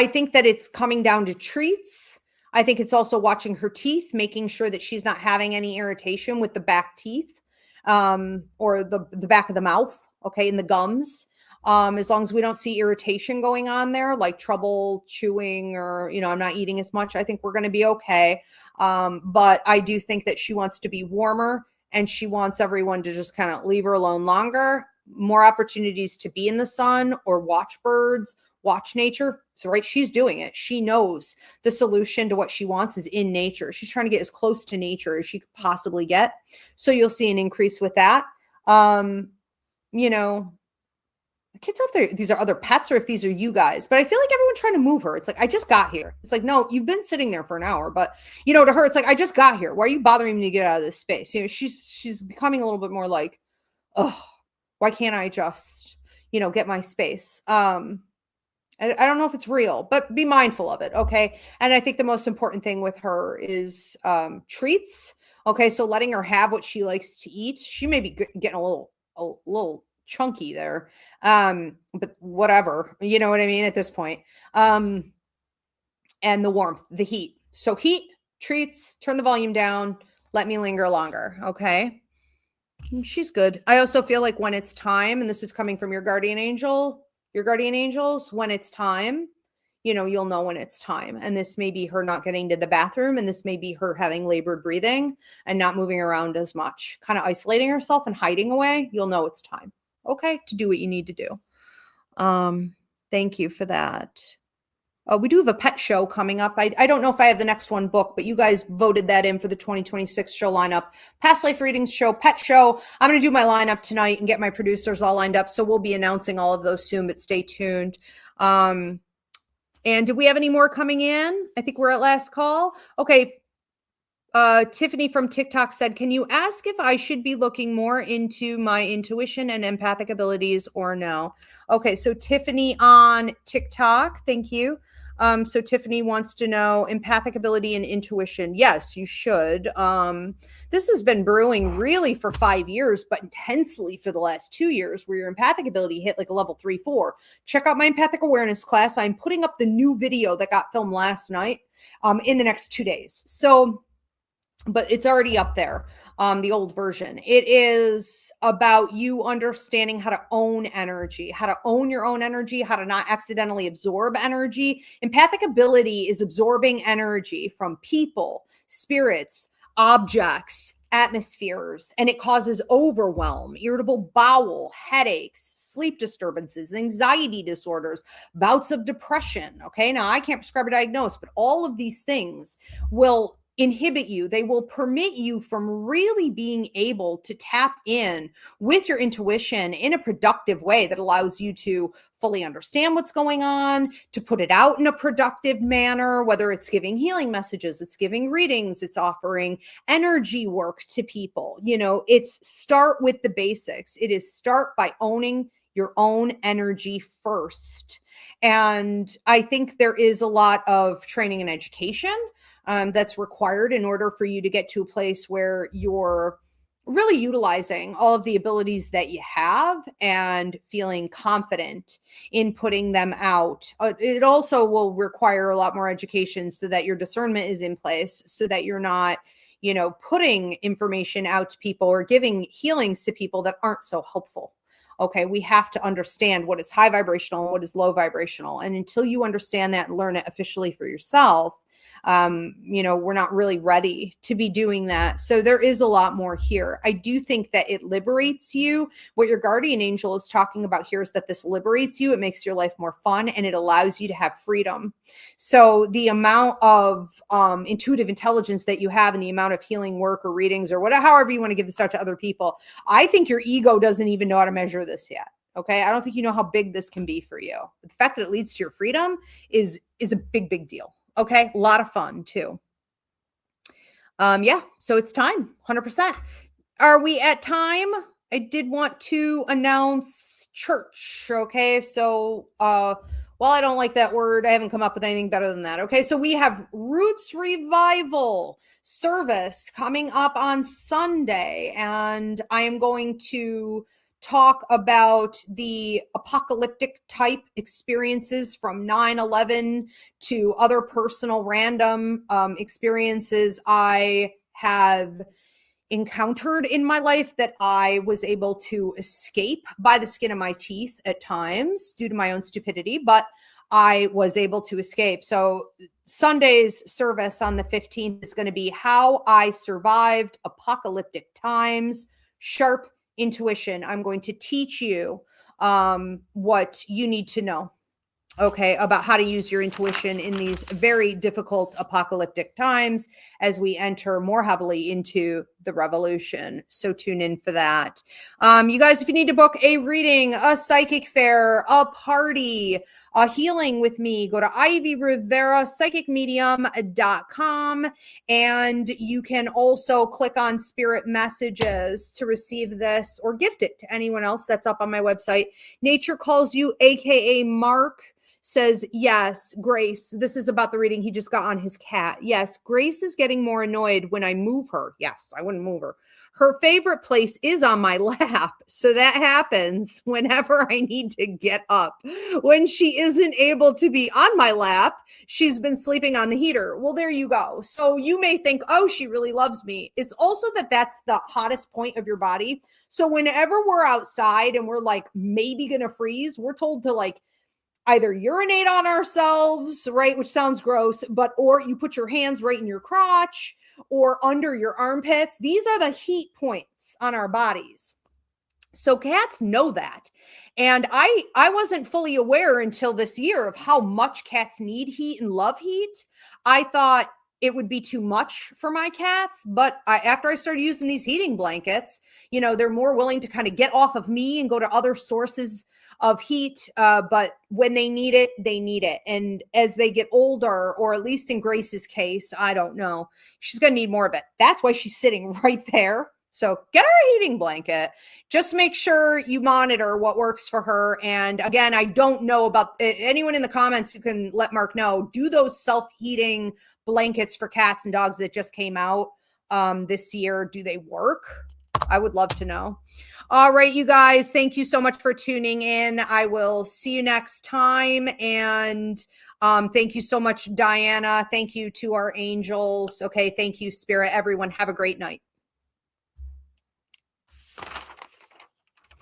think that it's coming down to treats. I think it's also watching her teeth, making sure that she's not having any irritation with the back teeth or the back of the mouth, okay, and the gums. As long as we don't see irritation going on there, like trouble chewing or, you know, I'm not eating as much, I think we're going to be okay. But I do think that she wants to be warmer and she wants everyone to just kind of leave her alone longer, more opportunities to be in the sun or watch birds, watch nature. So, right, she's doing it. She knows the solution to what she wants is in nature. She's trying to get as close to nature as she could possibly get. So you'll see an increase with that. You know, I can't tell if these are other pets or if these are you guys, but I feel like everyone's trying to move her. It's like, I just got here. It's like, no, you've been sitting there for an hour, but you know, to her, it's like, I just got here. Why are you bothering me to get out of this space? You know, she's becoming a little bit more like, oh, why can't I just, you know, get my space? I don't know if it's real, but be mindful of it. Okay. And I think the most important thing with her is treats. Okay. So letting her have what she likes to eat. She may be getting a little chunky there. But whatever, you know what I mean at this point. And the warmth, the heat. So heat, treats, turn the volume down, let me linger longer. Okay. She's good. I also feel like when it's time, and this is coming from your guardian angel, your guardian angels, when it's time, you'll know when it's time. And this may be her not getting to the bathroom, and this may be her having labored breathing and not moving around as much, kind of isolating herself and hiding away. You'll know it's time, okay, to do what you need to do. Thank you for that. We do have a pet show coming up. I don't know if I have the next one booked, but you guys voted that in for the 2026 show lineup. Past life readings show, pet show. I'm going to do my lineup tonight and get my producers all lined up. So we'll be announcing all of those soon, but stay tuned. And do we have any more coming in? I think we're at last call. Okay. Tiffany from TikTok said, can you ask if I should be looking more into my intuition and empathic abilities or no? Okay. So Tiffany on TikTok, thank you. So Tiffany wants to know empathic ability and intuition. Yes, you should. This has been brewing really for 5 years, but intensely for the last 2 years, where your empathic ability hit like a level 3-4. Check out my empathic awareness class. I'm putting up the new video that got filmed last night in the next 2 days. So, but it's already up there, the old version. It is about you understanding how to own energy, how to own your own energy, how to not accidentally absorb energy. Empathic ability is absorbing energy from people, spirits, objects, atmospheres, and it causes overwhelm, irritable bowel, headaches, sleep disturbances, anxiety disorders, bouts of depression. Okay, now I can't prescribe or diagnose, but all of these things will inhibit you. They will permit you from really being able to tap in with your intuition in a productive way that allows you to fully understand what's going on, to put it out in a productive manner, whether it's giving healing messages, it's giving readings, it's offering energy work to people. It's start with the basics. It is start by owning your own energy first. And I think there is a lot of training and education that's required in order for you to get to a place where you're really utilizing all of the abilities that you have and feeling confident in putting them out. It also will require a lot more education so that your discernment is in place, so that you're not, putting information out to people or giving healings to people that aren't so helpful. Okay, we have to understand what is high vibrational and what is low vibrational. And until you understand that and learn it officially for yourself, we're not really ready to be doing that. So there is a lot more here. I do think that it liberates you. What your guardian angel is talking about here is that this liberates you. It makes your life more fun and it allows you to have freedom. So the amount of intuitive intelligence that you have and the amount of healing work or readings or whatever, however you want to give this out to other people, I think your ego doesn't even know how to measure this yet. Okay. I don't think you know how big this can be for you. The fact that it leads to your freedom is a big, big deal. Okay. A lot of fun too. Yeah. So it's time. 100%. Are we at time? I did want to announce church. Okay. So, while I don't like that word, I haven't come up with anything better than that. Okay. So we have Roots Revival service coming up on Sunday, and I am going to talk about the apocalyptic type experiences from 9/11 to other personal random experiences I have encountered in my life that I was able to escape by the skin of my teeth at times due to my own stupidity, but I was able to escape. So Sunday's service on the 15th is going to be how I survived apocalyptic times, sharp intuition. I'm going to teach you what you need to know, okay, about how to use your intuition in these very difficult apocalyptic times as we enter more heavily into the revolution. So tune in for that. You guys, if you need to book a reading, a psychic fair, a party, a healing with me, go to Ivy Rivera, psychicmedium.com. And you can also click on spirit messages to receive this or gift it to anyone else. That's up on my website. Nature Calls You, AKA Mark, says, yes, Grace, this is about the reading he just got on his cat. Yes, Grace is getting more annoyed when I move her. Yes, I wouldn't move her. Her favorite place is on my lap. So that happens whenever I need to get up. When she isn't able to be on my lap, she's been sleeping on the heater. Well, there you go. So you may think, oh, she really loves me. It's also that that's the hottest point of your body. So whenever we're outside and we're like maybe going to freeze, we're told to like either urinate on ourselves, right, which sounds gross, but or you put your hands right in your crotch or under your armpits. These are the heat points on our bodies. So cats know that. And I wasn't fully aware until this year of how much cats need heat and love heat. I thought it would be too much for my cats, but after I started using these heating blankets, you know, they're more willing to kind of get off of me and go to other sources of heat. But when they need it, they need it. And as they get older, or at least in Grace's case, I don't know, she's going to need more of it. That's why she's sitting right there. So get her a heating blanket. Just make sure you monitor what works for her. And again, I don't know about anyone in the comments who can let Mark know. Do those self-heating blankets for cats and dogs that just came out this year, do they work? I would love to know. All right, you guys, thank you so much for tuning in. I will see you next time. And thank you so much, Diana. Thank you to our angels. Okay, thank you, Spirit. Everyone, have a great night.